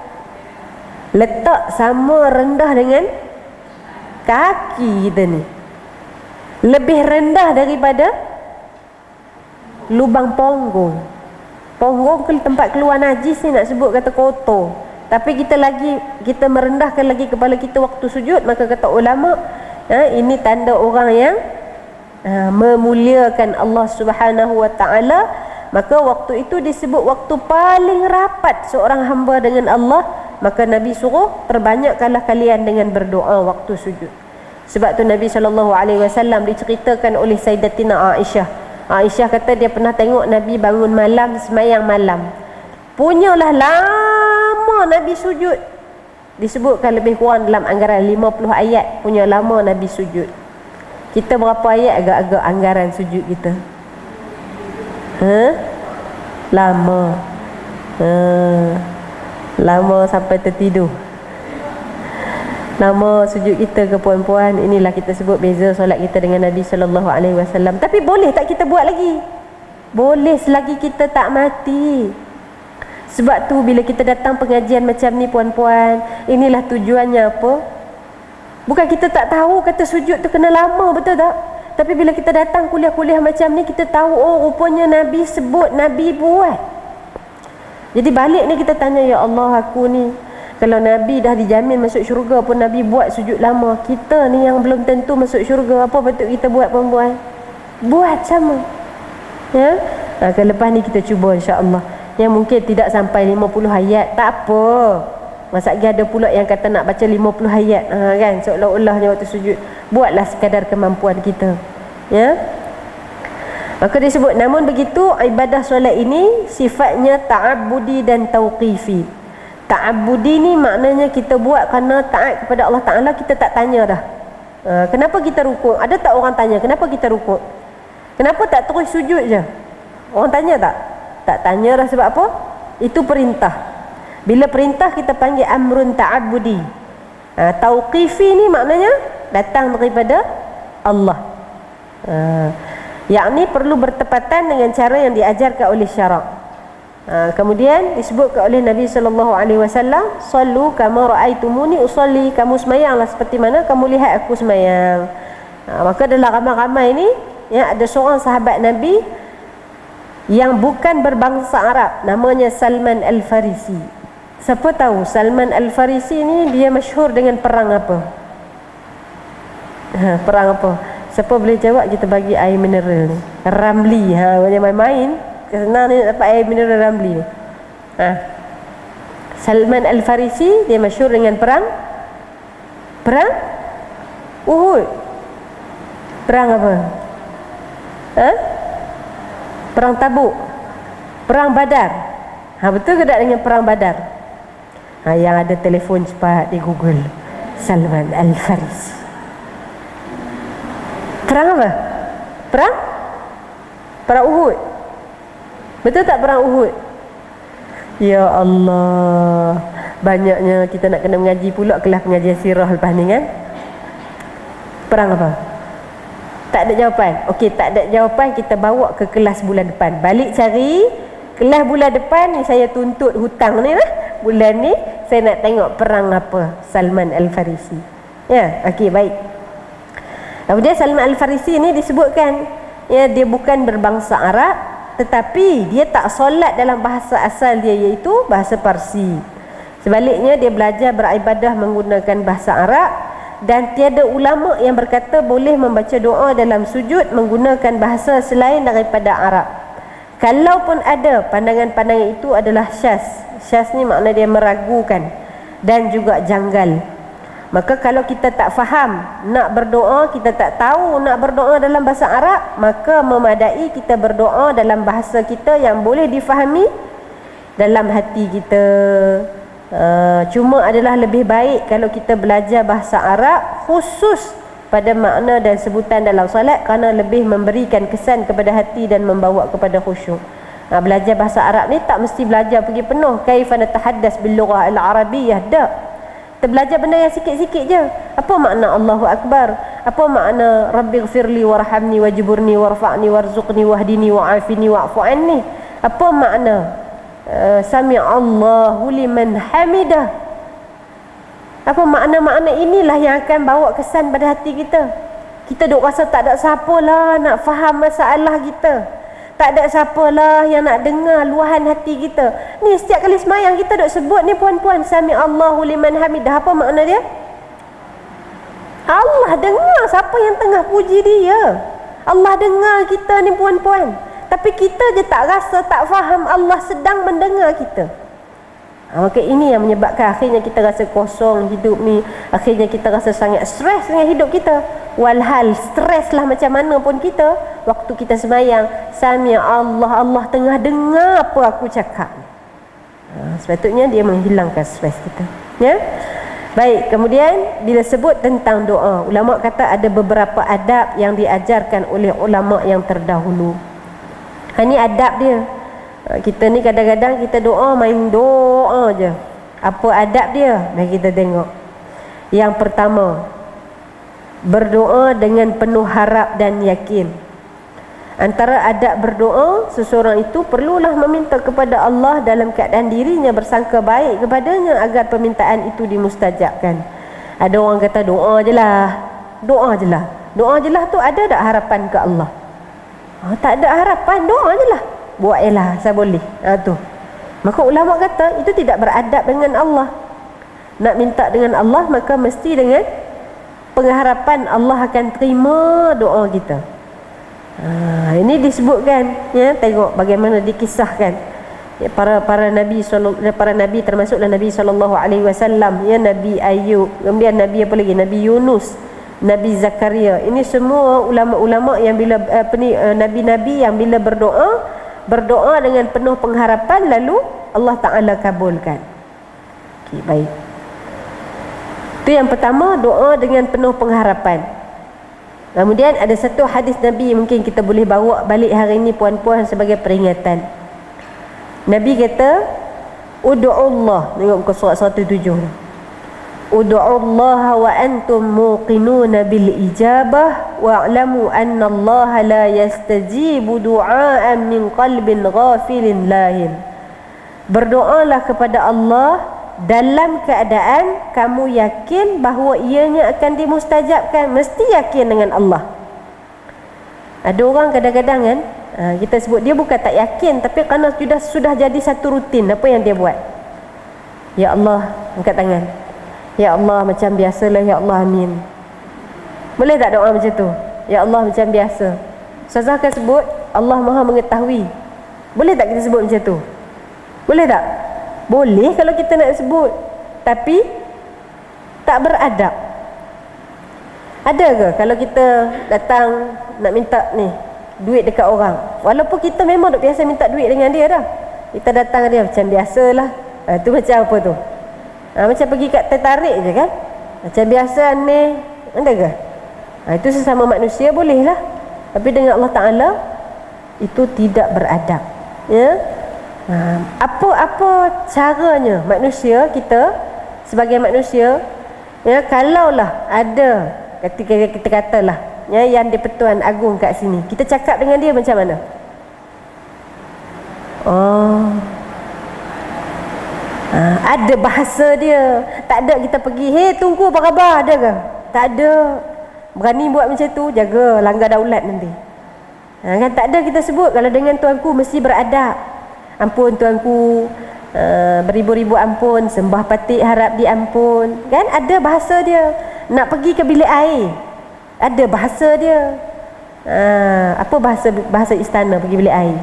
Letak sama rendah dengan kaki kita ni. Lebih rendah daripada lubang punggung. Ponggong ke tempat keluar najis ni nak sebut kata kotor, tapi kita merendahkan lagi kepala kita waktu sujud, maka kata ulama, ini tanda orang yang memuliakan Allah Subhanahu wa taala. Maka waktu itu disebut waktu paling rapat seorang hamba dengan Allah. Maka Nabi suruh perbanyakkanlah kalian dengan berdoa waktu sujud. Sebab tu Nabi SAW diceritakan oleh Sayyidatina Aisyah. Aisyah kata dia pernah tengok Nabi bangun malam, semayang malam. Punyalah lama Nabi sujud. Disebutkan lebih kurang dalam anggaran 50 ayat punya lama Nabi sujud. Kita berapa ayat agak-agak anggaran sujud kita? Lama. Lama sampai tertidur. Lama sujud kita ke puan-puan. Inilah kita sebut beza solat kita dengan Nabi SAW. Tapi boleh tak kita buat lagi? Boleh selagi kita tak mati. Sebab tu bila kita datang pengajian macam ni puan-puan, inilah tujuannya apa? Bukan kita tak tahu kata sujud tu kena lama, betul tak? Tapi bila kita datang kuliah-kuliah macam ni, kita tahu, oh rupanya Nabi sebut, Nabi buat. Jadi balik ni kita tanya, ya Allah, aku ni kalau Nabi dah dijamin masuk syurga pun Nabi buat sujud lama, kita ni yang belum tentu masuk syurga, apa patut kita buat perempuan? Buat sama. Ya? Lepas ni kita cuba insya-Allah. Yang mungkin tidak sampai 50 ayat, tak apa. Masa lagi ada pula yang kata nak baca 50 ayat, kan, seolah-olahnya waktu sujud. Buatlah sekadar kemampuan kita. Ya. Maka disebut, namun begitu ibadah solat ini sifatnya ta'abbudi dan tauqifi. Ta'abbudi ni maknanya kita buat kerana taat kepada Allah Ta'ala, kita tak tanya dah. Kenapa kita rukuk? Ada tak orang tanya kenapa kita rukuk? Kenapa tak terus sujud je? Orang tanya tak? Tak tanya dah. Sebab apa? Itu perintah. Bila perintah kita panggil amrun ta'abbudi. Tauqifi ni maknanya datang daripada Allah. Yakni perlu bertepatan dengan cara yang diajarkan oleh syarak. Kemudian disebutkan oleh Nabi SAW, sallu kama ra'aitumuni usalli, kamu semayanglah seperti mana kamu lihat aku semayang. Maka dalam ramai-ramai ni ya, ada seorang sahabat Nabi yang bukan berbangsa Arab, namanya Salman Al-Farisi. Siapa tahu Salman Al-Farisi ni dia masyhur dengan perang apa? Perang apa? Siapa boleh jawab, kita bagi air mineral ni. Ramli. Macam main-main senang ni dapat air mineral Ramli. Salman Al-Farisi dia masyhur dengan perang Uhud. Perang apa? Perang Tabuk, perang Badar. Betul ke tak dengan perang Badar? Yang ada telefon cepat di Google, Salman Al-Farisi. Perang apa? Perang Uhud. Betul tak perang Uhud? Ya Allah, banyaknya kita nak kena mengaji pula kelas pengajian sirah lepas ni kan. Perang apa? Tak ada jawapan. Okey, tak ada jawapan, kita bawa ke kelas bulan depan. Balik cari kelas bulan depan ni, saya tuntut hutang ni lah. Bulan ni saya nak tengok perang apa Salman Al-Farisi. Ya, okey, baik. Kemudian Salman Al-Farisi ni disebutkan ya, dia bukan berbangsa Arab, tetapi dia tak solat dalam bahasa asal dia, iaitu bahasa Parsi. Sebaliknya dia belajar beribadah menggunakan bahasa Arab. Dan tiada ulama yang berkata boleh membaca doa dalam sujud menggunakan bahasa selain daripada Arab. Kalaupun ada, pandangan-pandangan itu adalah syaz. Syaz ni makna dia meragukan dan juga janggal. Maka kalau kita tak faham nak berdoa, kita tak tahu nak berdoa dalam bahasa Arab, maka memadai kita berdoa dalam bahasa kita yang boleh difahami dalam hati kita. Cuma adalah lebih baik kalau kita belajar bahasa Arab khusus pada makna dan sebutan dalam solat, kerana lebih memberikan kesan kepada hati dan membawa kepada khusyuk. Belajar bahasa Arab ni tak mesti belajar pergi penuh kaifa natahaddas bil lughah al-arabiyyah, dak. Kita belajar benda yang sikit-sikit je. Apa makna Allahu Akbar? Apa makna Rabbighfirli warhamni wajburni warfa'ni warzuqni wahdini wa'afini wa'fu anni? Apa makna Sami'allahu liman hamidah? Apa makna-makna inilah yang akan bawa kesan pada hati kita. Kita duk rasa tak ada siapa lah nak faham masalah kita. Tak ada siapalah yang nak dengar luahan hati kita. Ni setiap kali semayang kita duk sebut ni puan-puan, sami Allahu liman hamidah. Apa makna dia? Allah dengar siapa yang tengah puji dia. Allah dengar kita ni puan-puan. Tapi kita je tak rasa, tak faham Allah sedang mendengar kita. Maka ini yang menyebabkan akhirnya kita rasa kosong hidup ni. Akhirnya kita rasa sangat stres dengan hidup kita. Walhal stres lah macam mana pun kita, waktu kita sembahyang, sami Allah, Allah tengah dengar apa aku cakap. Sepatutnya dia menghilangkan stres kita, ya. Baik, kemudian bila sebut tentang doa, ulama kata ada beberapa adab yang diajarkan oleh ulama yang terdahulu. Ini adab dia. Kita ni kadang-kadang kita doa main doa je. Apa adab dia? Mari kita tengok. Yang pertama, berdoa dengan penuh harap dan yakin. Antara adab berdoa, seseorang itu perlulah meminta kepada Allah dalam keadaan dirinya bersangka baik kepadanya agar permintaan itu dimustajabkan. Ada orang kata doa je lah. Doa je lah. Doa je lah tu ada tak harapan ke Allah? Tak ada harapan, doa je lah. Buat je lah, saya boleh. Tu. Maka ulama kata itu tidak beradab dengan Allah. Nak minta dengan Allah maka mesti dengan pengharapan Allah akan terima doa kita. Ini disebutkan, ya, tengok bagaimana dikisahkan, ya, para nabi termasuklah Nabi SAW, ya, Nabi Ayub, kemudian Nabi apa lagi, Nabi Yunus, Nabi Zakaria. Ini semua ulama-ulama yang bila nabi-nabi yang bila berdoa dengan penuh pengharapan, lalu Allah Ta'ala kabulkan. Okey, baik. Itu yang pertama, doa dengan penuh pengharapan. Kemudian ada satu hadis Nabi mungkin kita boleh bawa balik hari ini puan-puan sebagai peringatan. Nabi kata, Udu'ullah, tengok muka surat 107. Udu'ullaha wa antum muqinuna bil ijabah wa'lamu anna Allah la yastajibu du'aan min qalbin ghafilin lahin. Berdoalah kepada Allah dalam keadaan kamu yakin bahawa ianya akan dimustajabkan. Mesti yakin dengan Allah. Ada orang kadang-kadang kan, kita sebut dia bukan tak yakin, tapi kerana sudah jadi satu rutin, apa yang dia buat? Ya Allah, angkat tangan. Ya Allah macam biasalah, ya Allah, amin. Boleh tak doa macam tu? Ya Allah macam biasa. Ustazah akan sebut Allah Maha mengetahui. Boleh tak kita sebut macam tu? Boleh tak? Boleh kalau kita nak sebut, tapi tak beradab. Ada ke kalau kita datang nak minta ni duit dekat orang, walaupun kita memang duk biasa minta duit dengan dia dah, kita datang dia macam biasalah. Tu macam apa tu? Macam pergi kat tertarik je kan, macam biasa ni, ada ke? Itu sesama manusia boleh lah, tapi dengan Allah Ta'ala itu tidak beradab, ya. Apa caranya manusia, kita sebagai manusia, ya, kalaulah ada ketika kita katalah, ya, yang di-Pertuan Agong kat sini, kita cakap dengan dia macam mana? Ada bahasa dia. Tak ada kita pergi, "Hei, tunggu apa khabar?" Ada ke? Tak ada. Berani buat macam tu, jaga langgar daulat nanti. Kan tak ada kita sebut kalau dengan tuanku mesti beradab. Ampun tuanku, beribu-ribu ampun, sembah patik harap diampun. Kan ada bahasa dia. Nak pergi ke bilik air, ada bahasa dia. Apa bahasa istana pergi bilik air?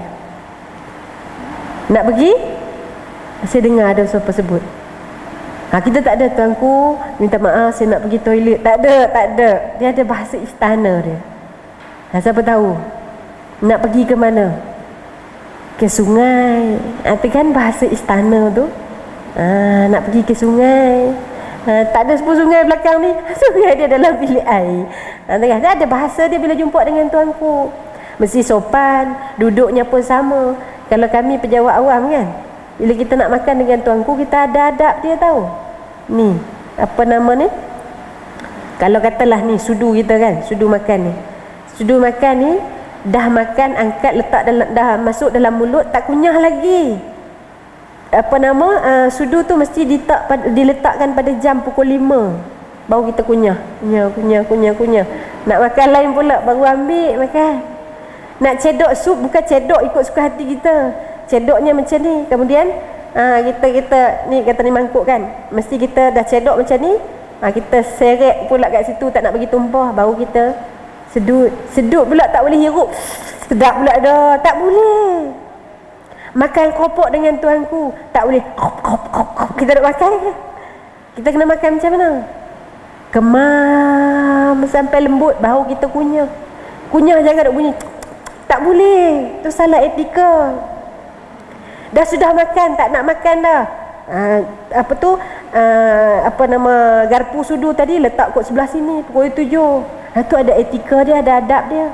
Nak pergi, saya dengar ada siapa sebut. Kita tak ada, tuanku minta maaf saya nak pergi toilet. Tak ada. Dia ada bahasa istana dia. Siapa tahu nak pergi ke mana? Ke sungai. Itu kan bahasa istana tu. Nak pergi ke sungai. Tak ada sepuluh sungai belakang ni. Sungai dia dalam bilik air. Dia ada bahasa dia bila jumpa dengan tuanku. Mesti sopan, duduknya pun sama. Kalau kami pejabat awam kan, bila kita nak makan dengan tuanku, kita ada adab dia tahu. Ni, apa nama ni? Kalau katalah ni sudu kita kan, sudu makan ni. Sudu makan ni dah makan, angkat letak dalam, dah masuk dalam mulut, tak kunyah lagi. Apa nama, sudu tu mesti diletakkan pada jam pukul 5 baru kita kunyah. Kunyah. Nak makan lain pula baru ambil makan. Nak cedok sup bukan cedok ikut suka hati kita. Cedoknya macam ni. Kemudian kita ni kata ni mangkuk kan. Mesti kita dah cedok macam ni. Kita seret pula kat situ, tak nak bagi tumpah, baru kita sedut. Sedut pula tak boleh hirup. Sedap pula dah. Tak boleh. Makan keropok dengan tuanku, tak boleh. Kita nak makan. Kita kena makan macam mana? Kemam sampai lembut, baru kita kunyah. Kunyah jangan nak bunyi. Tak boleh. Itu salah etika. Dah sudah makan, tak nak makan dah. Garpu sudu tadi letak kot sebelah sini, pukul 7. Tu ada etika dia, ada adab dia.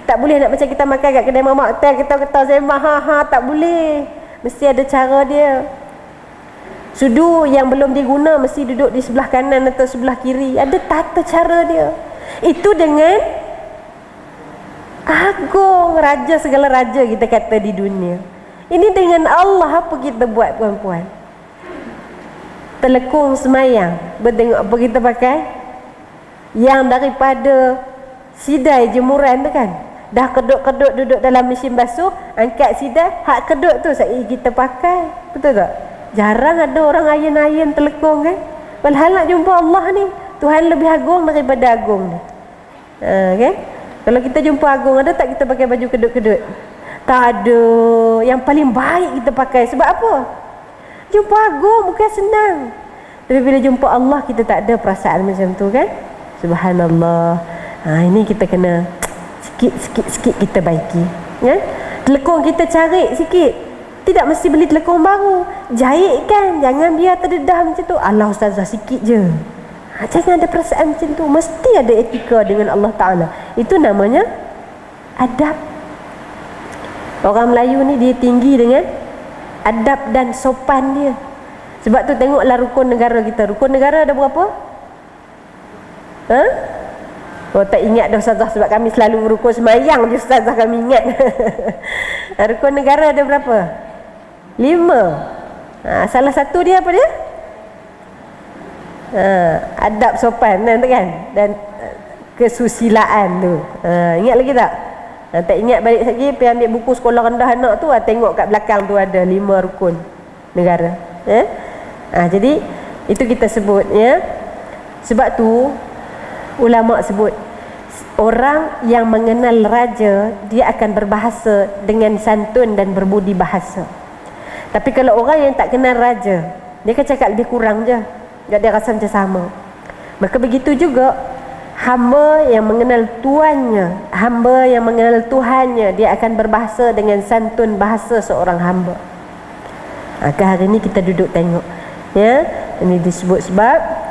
Tak boleh nak macam kita makan kat kedai mamak, kita sembah, tak boleh. Mesti ada cara dia. Sudu yang belum diguna mesti duduk di sebelah kanan atau sebelah kiri. Ada tata cara dia. Itu dengan agung, raja segala raja kita kata di dunia. Ini dengan Allah apa kita buat, puan-puan? Telekung semayang, bertengok apa kita pakai? Yang daripada sidai jemuran tu kan, dah kedut-kedut duduk dalam mesin basuh, angkat sidai, hak kedut tu kita pakai. Betul tak? Jarang ada orang ayun-ayun telekung kan. Padahal nak jumpa Allah ni, Tuhan lebih agung daripada agung ni. Kan? Kalau kita jumpa agung, ada tak kita pakai baju kedut-kedut? Tak ada. Yang paling baik kita pakai. Sebab apa? Jumpa agung bukan senang. Tapi bila jumpa Allah, kita tak ada perasaan macam tu kan. Subhanallah. Ini kita kena sikit-sikit kita baiki ya? Telekung kita cari sikit. Tidak mesti beli telekung baru, jahitkan. Jangan biar terdedah macam tu. Alah ustazah, sikit je. Jangan ada perasaan macam tu. Mesti ada etika dengan Allah Ta'ala. Itu namanya adab. Orang Melayu ni dia tinggi dengan adab dan sopan dia. Sebab tu tengoklah rukun negara kita. Rukun negara ada berapa? Oh, tak ingat dah ustazah, sebab kami selalu rukun semayang je ustazah, kami ingat. Rukun negara ada berapa? 5. Salah satu dia apa dia? Adab sopan kan? Dan kesusilaan tu. Ingat lagi tak? Tak ingat balik lagi, pergi ambil buku sekolah rendah anak tu, tengok kat belakang tu ada 5 rukun negara. Jadi itu kita sebut ya. Sebab tu ulama sebut, orang yang mengenal raja, dia akan berbahasa dengan santun dan berbudi bahasa. Tapi kalau orang yang tak kenal raja, dia akan cakap lebih kurang je, dia rasa macam sama. Maka begitu juga hamba yang mengenal tuannya, hamba yang mengenal Tuhannya, dia akan berbahasa dengan santun bahasa seorang hamba. Hari ini kita duduk tengok ya. Ini disebut sebab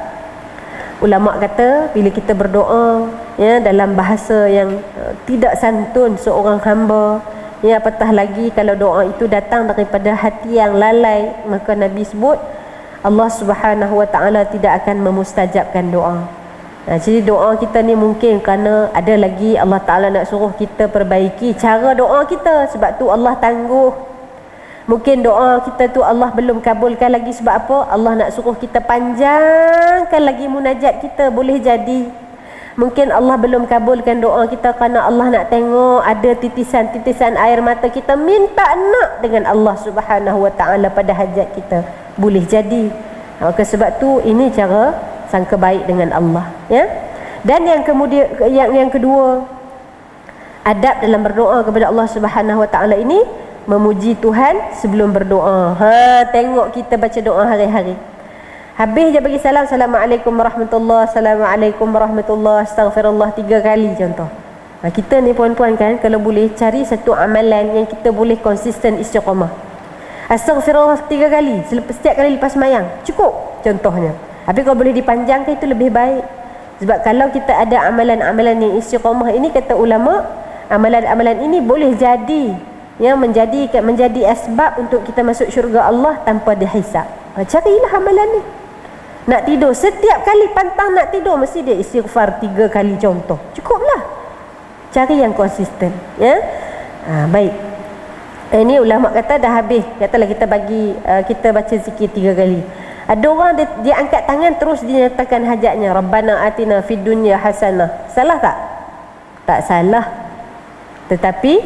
ulama kata bila kita berdoa ya dalam bahasa yang tidak santun seorang hamba, ya apatah lagi kalau doa itu datang daripada hati yang lalai, maka Nabi sebut Allah Subhanahu Wa Taala tidak akan memustajabkan doa. Jadi doa kita ni mungkin kerana ada lagi Allah Ta'ala nak suruh kita perbaiki cara doa kita. Sebab tu Allah tangguh. Mungkin doa kita tu Allah belum kabulkan lagi. Sebab apa? Allah nak suruh kita panjangkan lagi munajat kita. Boleh jadi mungkin Allah belum kabulkan doa kita kerana Allah nak tengok ada titisan-titisan air mata kita minta nak dengan Allah Subhanahu Wa Ta'ala pada hajat kita. Boleh jadi. Maka sebab tu ini cara sangka baik dengan Allah ya. Dan yang kemudian yang kedua, adab dalam berdoa kepada Allah Subhanahu Wa Taala ini memuji Tuhan sebelum berdoa. Tengok kita baca doa hari-hari, habis je bagi salam, Assalamualaikum warahmatullahi, Assalamualaikum warahmatullahi, Astaghfirullah 3 kali contoh. Kita ni puan-puan kan, kalau boleh cari satu amalan yang kita boleh konsisten istiqamah. Astaghfirullah 3 kali setiap kali lepas sembahyang, cukup contohnya. Tapi kalau boleh dipanjangkan itu lebih baik. Sebab kalau kita ada amalan-amalan yang istiqamah ini, kata ulama, amalan-amalan ini boleh jadi yang menjadi asbab untuk kita masuk syurga Allah tanpa dihisab. Carilah amalan ni. Nak tidur, setiap kali pantang nak tidur mesti dia istighfar 3 kali contoh. Cukuplah. Cari yang konsisten ya. Baik. Ini ulama kata dah habis. Katalah kita bagi kita baca zikir 3 kali. Ada orang dia angkat tangan terus dinyatakan hajatnya, Rabbana atina fid dunya hasanah. Salah tak? Tak salah. tetapi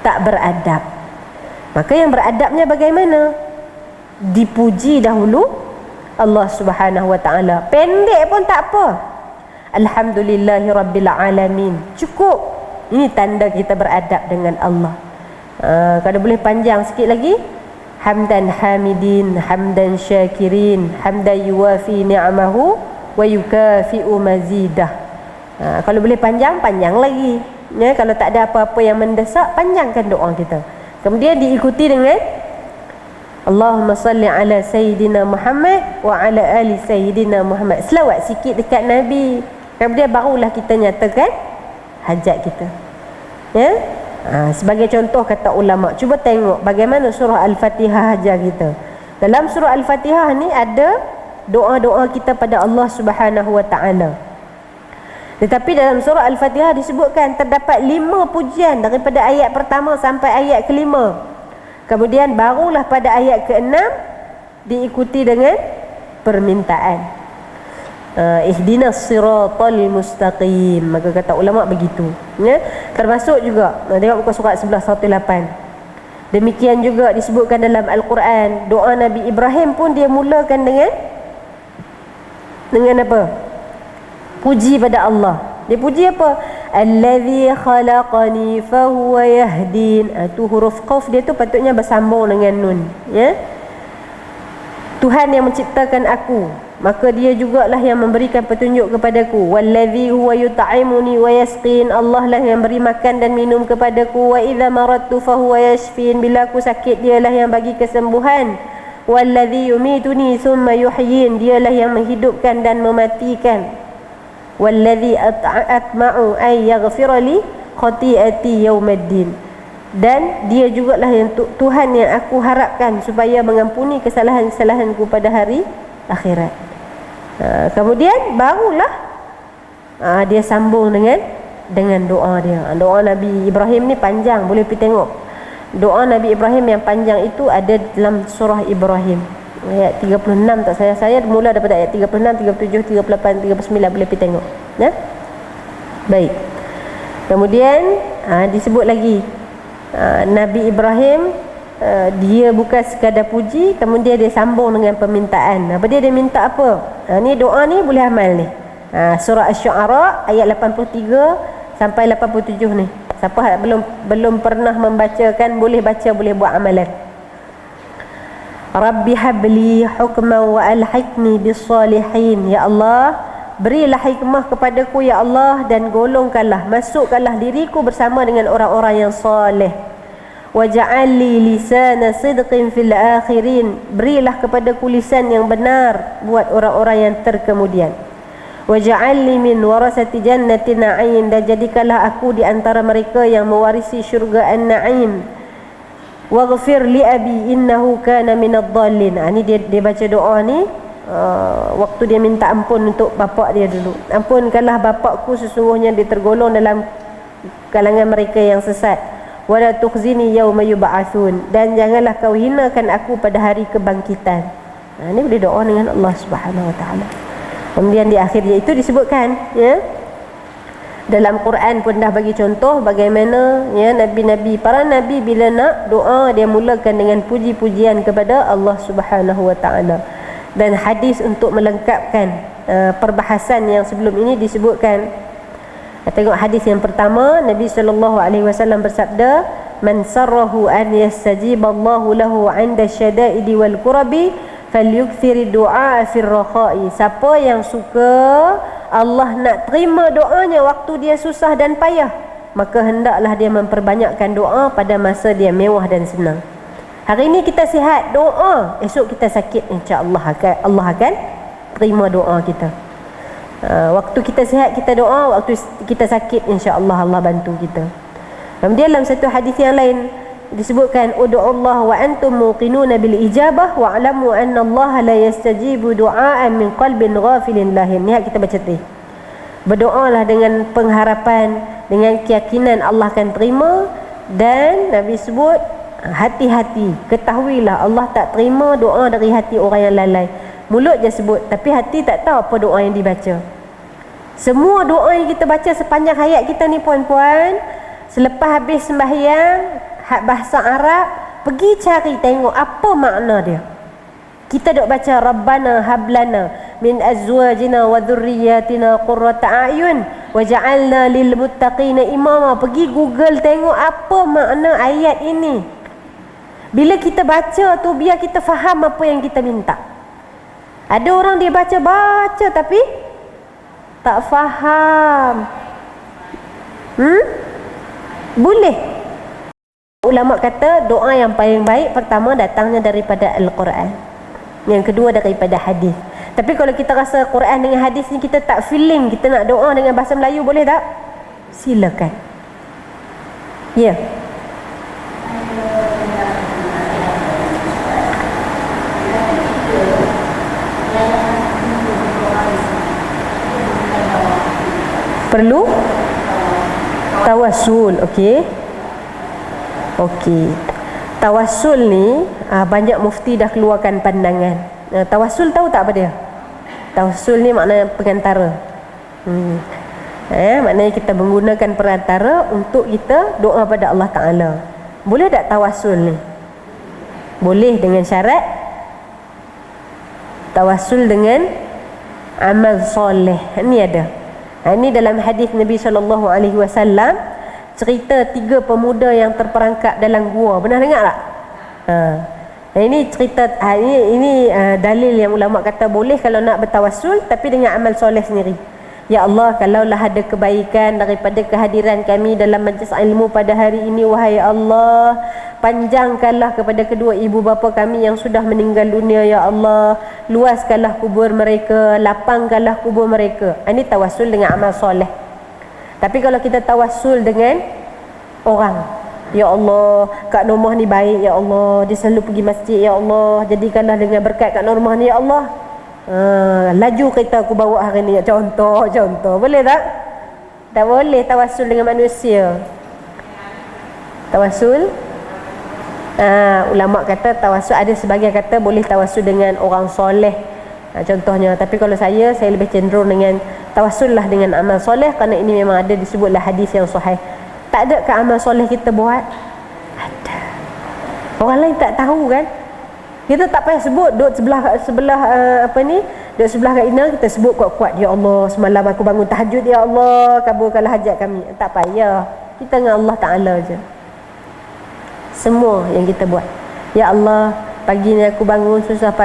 tak beradab. Maka yang beradabnya bagaimana? Dipuji dahulu Allah Subhanahu wa taala. Pendek pun tak apa. Alhamdulillahirabbil alamin. Cukup. Ini tanda kita beradab dengan Allah. Kalau boleh panjang sikit lagi, hamdan hamidin, hamdan syakirin, hamdan yuwafi ni'amahu wa yukafi'u mazidah. Kalau boleh panjang lagi. Ya, kalau tak ada apa-apa yang mendesak, panjangkan doa kita. Kemudian diikuti dengan Allahumma salli ala Sayyidina Muhammad wa ala ali Sayyidina Muhammad. Selawat sikit dekat Nabi. Kemudian barulah kita nyatakan hajat kita. Ya? Sebagai contoh kata ulama, cuba tengok bagaimana surah Al-Fatihah ajar kita. Dalam surah Al-Fatihah ni ada doa-doa kita pada Allah Subhanahu wa taala. Tetapi dalam surah Al-Fatihah disebutkan terdapat 5 pujian daripada ayat pertama sampai ayat kelima. Kemudian barulah pada ayat ke-6 diikuti dengan permintaan. Ihdinas siratal mustaqim. Maka kata ulama begitu, ya. Termasuk juga tengok muka surat 11-108. Demikian juga disebutkan dalam Al-Quran, doa Nabi Ibrahim pun dia mulakan dengan apa? Puji pada Allah. Dia puji apa? Allazi khalaqani fahuwa yahdin. Tu huruf qaf dia tu patutnya bersambung dengan nun, ya. Tuhan yang menciptakan aku, maka dia jugalah yang memberikan petunjuk kepadaku. Wallazi huwa yut'imuni wa yasqin. Allah lah yang beri makan dan minum kepadaku. Wa idza maradtu fahuwa yashfin. Bila aku sakit, dialah yang bagi kesembuhan. Wallazi yumituni thumma yuhyin. Dialah yang menghidupkan dan mematikan. Wallazi atma'u ay yaghfira li khati'ati yaumiddin. Dan dia jugalah yang Tuhan yang aku harapkan supaya mengampuni kesalahan-kesalahanku pada hari akhirat. Kemudian barulah dia sambung dengan doa dia. Doa Nabi Ibrahim ni panjang, boleh pergi tengok. Doa Nabi Ibrahim yang panjang itu ada dalam surah Ibrahim. Ayat 36 tak saya mula daripada ayat 36, 37, 38, 39, boleh pergi tengok. Ya? Baik. Kemudian disebut lagi Nabi Ibrahim dia bukan sekadar puji, kemudian dia sambung dengan permintaan. Apa dia minta apa? Ni doa ni boleh amal ni. Surah Asy-Syu'ara ayat 83 sampai 87 ni. Siapa belum pernah membacakan, boleh baca, boleh buat amalan. Rabbi habli hukman wa alhiqni bis salihin. Ya Allah, berilah hikmah kepadaku ya Allah, dan golongkanlah, masukkanlah diriku bersama dengan orang-orang yang soleh. Waj'al li lisana sidqin fil akhirin. Berilah kepadaku lisan yang benar buat orang-orang yang terkemudian. Waj'al li min warasati jannati na'im. Dan jadikanlah aku di antara mereka yang mewarisi syurga an-na'im. Waghfir li abi innahu kana minadh dhallin. Ini dia baca doa ni waktu dia minta ampun untuk bapak dia dulu. Ampunkanlah bapakku, sesungguhnya dia tergolong dalam kalangan mereka yang sesat. Wala tukhzini yauma yub'atsun. Dan janganlah kau hinakan aku pada hari kebangkitan. Ini boleh doa dengan Allah Subhanahu wa taala. Kemudian di akhir dia itu disebutkan, ya, dalam Quran pun dah bagi contoh bagaimana, ya, nabi-nabi, para nabi bila nak doa dia mulakan dengan puji-pujian kepada Allah Subhanahu wa taala. Dan hadis untuk melengkapkan perbahasan yang sebelum ini disebutkan. Tengok hadis yang pertama, Nabi SAW bersabda, man sarrahu an yastajiballahu lahu 'inda syada'idi wal kurabi falyukthir du'a fir rakha'i. Siapa yang suka Allah nak terima doanya waktu dia susah dan payah, maka hendaklah dia memperbanyakkan doa pada masa dia mewah dan senang. Hari ini kita sihat, doa. Esok kita sakit, insya-Allah Allah akan terima doa kita. Waktu kita sihat kita doa, waktu kita sakit insya-Allah Allah bantu kita. Kemudian dalam satu hadis yang lain disebutkan, ud'ullaha wa antum muqinuna bil ijabah wa alamu anna Allah la yastajibu du'aan min qalbin ghafilin lahin. Lihat kita baca tadi. Berdoalah dengan pengharapan, dengan keyakinan Allah akan terima. Dan Nabi sebut, hati-hati, ketahuilah Allah tak terima doa dari hati orang yang lalai. Mulut je sebut, tapi hati tak tahu apa doa yang dibaca. Semua doa yang kita baca sepanjang hayat kita ni puan-puan, Selepas habis sembahyang bahasa Arab, pergi cari tengok apa makna dia. Kita dok baca Rabbana hablana min azwajina wa dhurriyyatina qurrata a'yun waj'alna lil muttaqina imama. Pergi Google tengok apa makna ayat ini. Bila kita baca tu, biar kita faham apa yang kita minta. Ada orang dia baca tapi tak faham. Boleh. Ulama kata doa yang paling baik pertama datangnya daripada Al-Quran, yang kedua daripada hadis. Tapi kalau kita rasa Quran dengan hadis ni kita tak feeling, kita nak doa dengan bahasa Melayu, boleh tak? Silakan. Ya. Perlu tawassul. Okey. Tawassul ni banyak mufti dah keluarkan pandangan. Tawassul tahu tak apa dia? Tawassul ni makna perantara. Maknanya kita menggunakan perantara untuk kita doa pada Allah Ta'ala. Boleh tak tawassul ni? Boleh dengan syarat tawassul dengan amal soleh. Ini ada. Ini dalam hadis Nabi SAW cerita 3 pemuda yang terperangkap dalam gua. Pernah dengar tak? Ini cerita ini dalil yang ulama kata boleh kalau nak bertawassul, tapi dengan amal soleh sendiri. Ya Allah, kalaulah ada kebaikan daripada kehadiran kami dalam majlis ilmu pada hari ini, wahai Allah, panjangkanlah kepada kedua ibu bapa kami yang sudah meninggal dunia, ya Allah. Luaskanlah kubur mereka, lapangkanlah kubur mereka. Ini tawassul dengan amal soleh. Tapi kalau kita tawassul dengan orang, ya Allah, Kak Normah ni baik, ya Allah, dia selalu pergi masjid, ya Allah, jadikanlah dengan berkat Kak Normah ni, ya Allah. Laju kereta aku bawa hari ni. Contoh. Boleh tak? Tak boleh tawassul dengan manusia. Tawassul, ulama kata tawassul, ada sebagian kata boleh tawassul dengan orang soleh, contohnya. Tapi kalau saya lebih cenderung dengan tawassul lah dengan amal soleh, kerana ini memang ada disebutlah hadis yang sahih. Tak ada ke amal soleh kita buat? Ada. Orang lain tak tahu kan? Kita tak payah sebut, duduk sebelah duduk sebelah Kak Ina, kita sebut kuat-kuat, ya Allah, semalam aku bangun tahajud, ya Allah, kabulkanlah hajat kami. Tak payah. Kita dengan Allah Ta'ala je. Semua yang kita buat, ya Allah, pagi ni aku bangun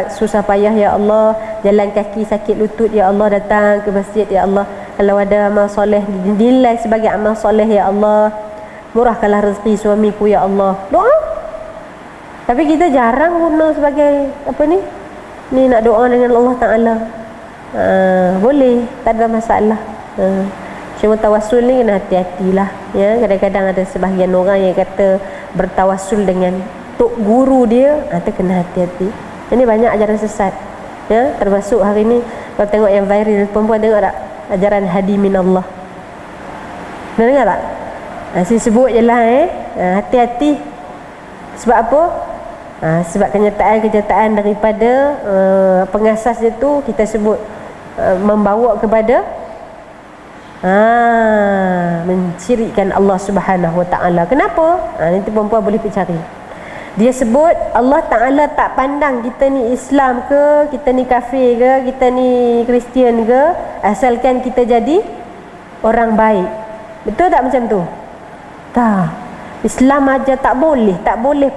susah payah, ya Allah, jalan kaki sakit lutut, ya Allah, datang ke masjid, ya Allah. Kalau ada amal soleh dinilai sebagai amal soleh, ya Allah, murahkanlah rezeki suamiku, ya Allah. Doa. Tapi kita jarang guna sebagai ni nak doa dengan Allah Ta'ala. Boleh, tak ada masalah. Cuma tawassul ni kena hati-hatilah, ya. Kadang-kadang ada sebahagian orang yang kata bertawassul dengan tok guru dia, tu kena hati-hati. Ini banyak ajaran sesat, ya. Termasuk hari ni kalau tengok yang viral, perempuan tengok tak ajaran hadi minallah? Pernah dengar tak? Saya sebut je lah, hati-hati. Sebab apa? Sebab kenyataan daripada pengasas dia tu kita sebut membawa kepada mencirikan Allah Subhanahu Wa Taala. Kenapa? Nanti perempuan boleh pergi cari. Dia sebut Allah Ta'ala tak pandang kita ni Islam ke, kita ni kafir ke, kita ni Kristian ke, asalkan kita jadi orang baik. Betul tak macam tu? Tak. Islam aja tak boleh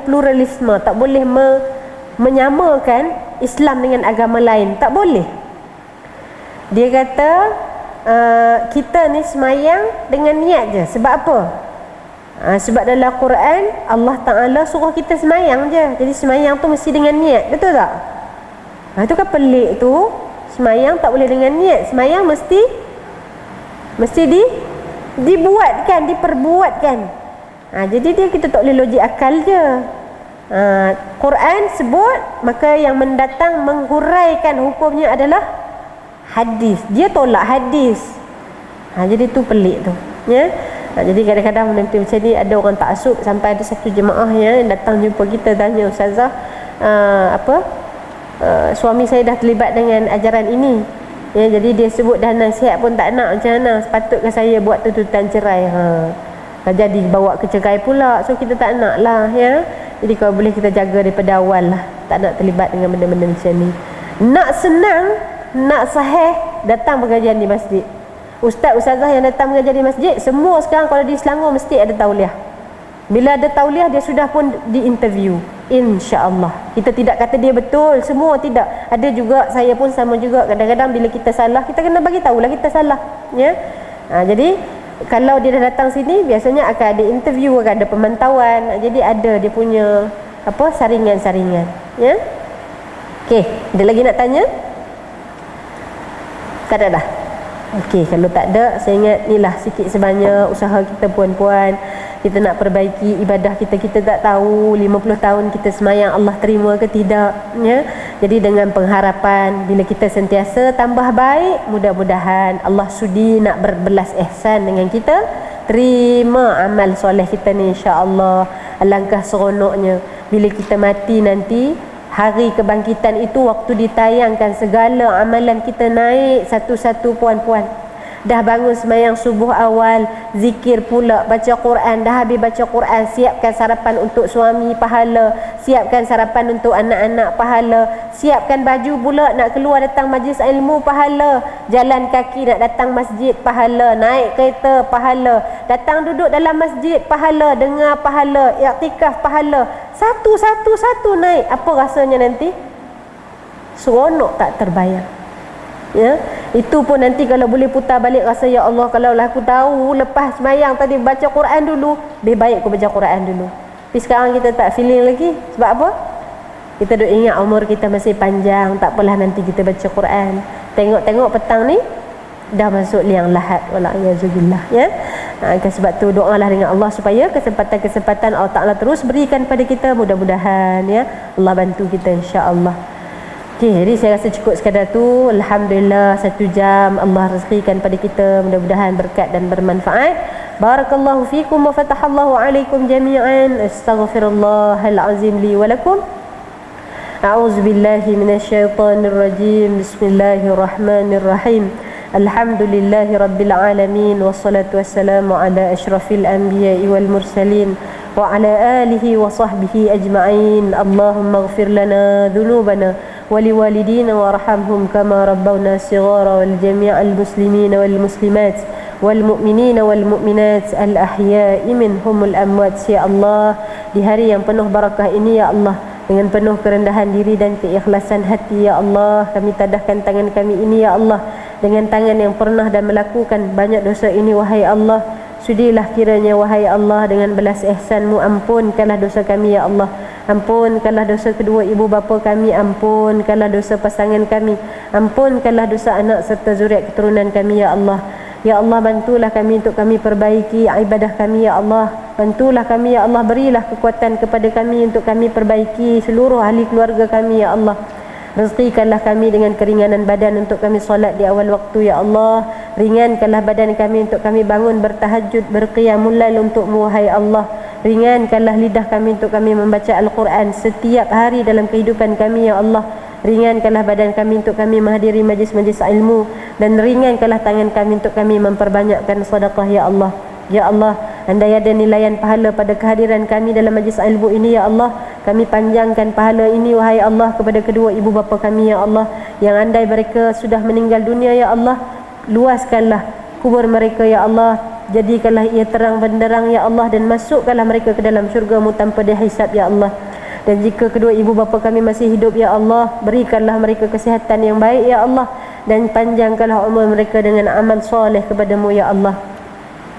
pluralisme, tak boleh menyamakan Islam dengan agama lain, tak boleh. Dia kata kita ni semayang dengan niat je. Sebab apa? Sebab dalam Quran Allah Ta'ala suruh kita semayang je. Jadi semayang tu mesti dengan niat, betul tak? Itu kan pelik tu. Semayang tak boleh dengan niat. Semayang mesti diperbuatkan. Jadi dia kita tak boleh logik akal je. Quran sebut, maka yang mendatang menghuraikan hukumnya adalah hadis. Dia tolak hadis. Jadi tu pelik tu, ya. Jadi kadang-kadang nanti macam ni ada orang taksub, sampai ada satu jemaah yang datang jumpa kita, tanya, Ustazah, suami saya dah terlibat dengan ajaran ini, ya. Jadi dia sebut dah nasihat pun tak nak, macam mana? Sepatutkah saya buat tuntutan cerai? jadi bawa ke cerai pula. So kita tak nak lah ya. Jadi kalau boleh kita jaga daripada awal lah, tak nak terlibat dengan benda-benda macam ni. Nak senang, nak sahih, datang pengajian di masjid. Ustaz-ustazah yang datang mengajar di masjid, semua sekarang kalau di Selangor mesti ada tauliah. Bila ada tauliah, dia sudah pun diinterview, insya-Allah. Kita tidak kata dia betul, semua tidak. Ada juga, saya pun sama juga, kadang-kadang bila kita salah, kita kena bagi tahulah kita salah ya. Jadi kalau dia dah datang sini, biasanya akan ada interview, akan ada pemantauan. Jadi ada dia punya saringan-saringan ya. Okey, ada lagi nak tanya? Tak ada dah. Okey, kalau tak ada, saya ingat inilah sikit sebanyak usaha kita puan-puan. Kita nak perbaiki ibadah kita, kita tak tahu 50 tahun kita semayang Allah terima ke tidak ya. Jadi dengan pengharapan bila kita sentiasa tambah baik, mudah-mudahan Allah sudi nak berbelas ihsan dengan kita, terima amal soleh kita ni insya-Allah. Alangkah seronoknya bila kita mati nanti, hari kebangkitan itu waktu ditayangkan segala amalan kita naik satu-satu puan-puan. Dah bangun sembahyang subuh awal, zikir pula, baca Quran, dah habis baca Quran, siapkan sarapan untuk suami, pahala, siapkan sarapan untuk anak-anak, pahala, siapkan baju pula nak keluar datang majlis ilmu, pahala, jalan kaki nak datang masjid, pahala, naik kereta, pahala, datang duduk dalam masjid, pahala, dengar pahala, iktikaf, pahala, satu-satu naik. Apa rasanya nanti? Seronok tak terbayang ya. Itu pun nanti kalau boleh putar balik rasa, ya Allah, kalau aku tahu lepas sembahyang tadi baca Quran dulu, lebih baik aku baca Quran dulu. Tapi sekarang kita tak feeling lagi. Sebab apa? Kita duk ingat umur kita masih panjang, tak apalah nanti kita baca Quran. Tengok-tengok petang ni dah masuk liang lahat, wala'iyyazubillah ya. Sebab tu doalah dengan Allah supaya kesempatan-kesempatan Allah Ta'ala terus berikan pada kita, mudah-mudahan ya Allah bantu kita insya-Allah. Okay, jadi saya rasa cukup sekadar tu. Alhamdulillah 1 jam Allah rezekikan pada kita, mudah-mudahan berkat dan bermanfaat. Barakallahu fikum wa fatahallahu alaikum jami'an. Astaghfirullahal azim li wa lakum. A'udzu billahi minasyaitonir rajim. Bismillahirrahmanirrahim. Alhamdulillahi rabbil alamin, wassalatu wassalamu ala asyrafil anbiya'i wal mursalin wa ala alihi wa sahbihi ajma'in. Allahumma ighfir lana dhunubana ولوالدينا وارحمهم كما ربونا صغارا والجميع المسلمين والمسلمات والمؤمنين والمؤمنات الأحياء منهم الأموات. Ya Allah, di hari yang penuh barakah ini ya Allah, dengan penuh kerendahan diri dan keikhlasan hati ya Allah, kami tadahkan tangan kami ini ya Allah, dengan tangan yang pernah dan melakukan banyak dosa ini wahai Allah. Sudilah kiranya wahai Allah, dengan belas ihsan-Mu ampunkanlah dosa kami ya Allah. Ampunkanlah dosa kedua ibu bapa kami, ampunkanlah dosa pasangan kami, ampunkanlah dosa anak serta zuriat keturunan kami ya Allah. Ya Allah, bantulah kami untuk kami perbaiki ibadah kami ya Allah. Bantulah kami ya Allah, berilah kekuatan kepada kami untuk kami perbaiki seluruh ahli keluarga kami ya Allah. Rezekikanlah kami dengan keringanan badan untuk kami solat di awal waktu ya Allah. Ringankanlah badan kami untuk kami bangun bertahajud, berqiyamul lail untuk-Mu wahai Allah. Ringankanlah lidah kami untuk kami membaca Al-Quran setiap hari dalam kehidupan kami ya Allah. Ringankanlah badan kami untuk kami menghadiri majlis-majlis ilmu, dan ringankanlah tangan kami untuk kami memperbanyakkan sedekah ya Allah. Ya Allah, andai ada nilaian pahala pada kehadiran kami dalam majlis ilmu ini ya Allah, kami panjangkan pahala ini wahai Allah kepada kedua ibu bapa kami ya Allah. Yang andai mereka sudah meninggal dunia ya Allah, luaskanlah kubur mereka ya Allah, jadikanlah ia terang benderang ya Allah, dan masukkanlah mereka ke dalam syurga-Mu tanpa dihisab ya Allah. Dan jika kedua ibu bapa kami masih hidup ya Allah, berikanlah mereka kesihatan yang baik ya Allah, dan panjangkanlah umur mereka dengan amal soleh kepada-Mu ya Allah.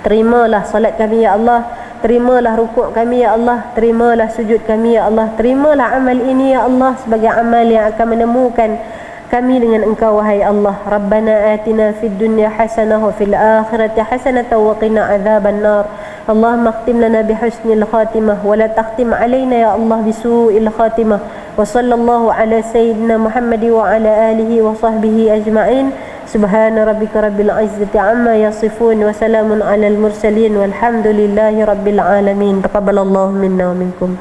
Terimalah salat kami ya Allah, terimalah rukuk kami ya Allah, terimalah sujud kami ya Allah, terimalah amal ini ya Allah sebagai amal yang akan menemukan kami dengan Engkau wahai Allah. Rabbana atina fid dunya hasanah wa fil akhirati hasanah wa qina adzaban nar. Allahumma khtim lana bihusnil khatimah wa la takhtim alaina ya Allah bisu'il khatimah. Wa sallallahu ala sayyidina Muhammad wa ala alihi wa sahbihi ajma'in. Subhana rabbika rabbil izzati amma yasifun wa salamun alal mursalin walhamdulillahi rabbil alamin. Taqabbalallahu minna wa minkum.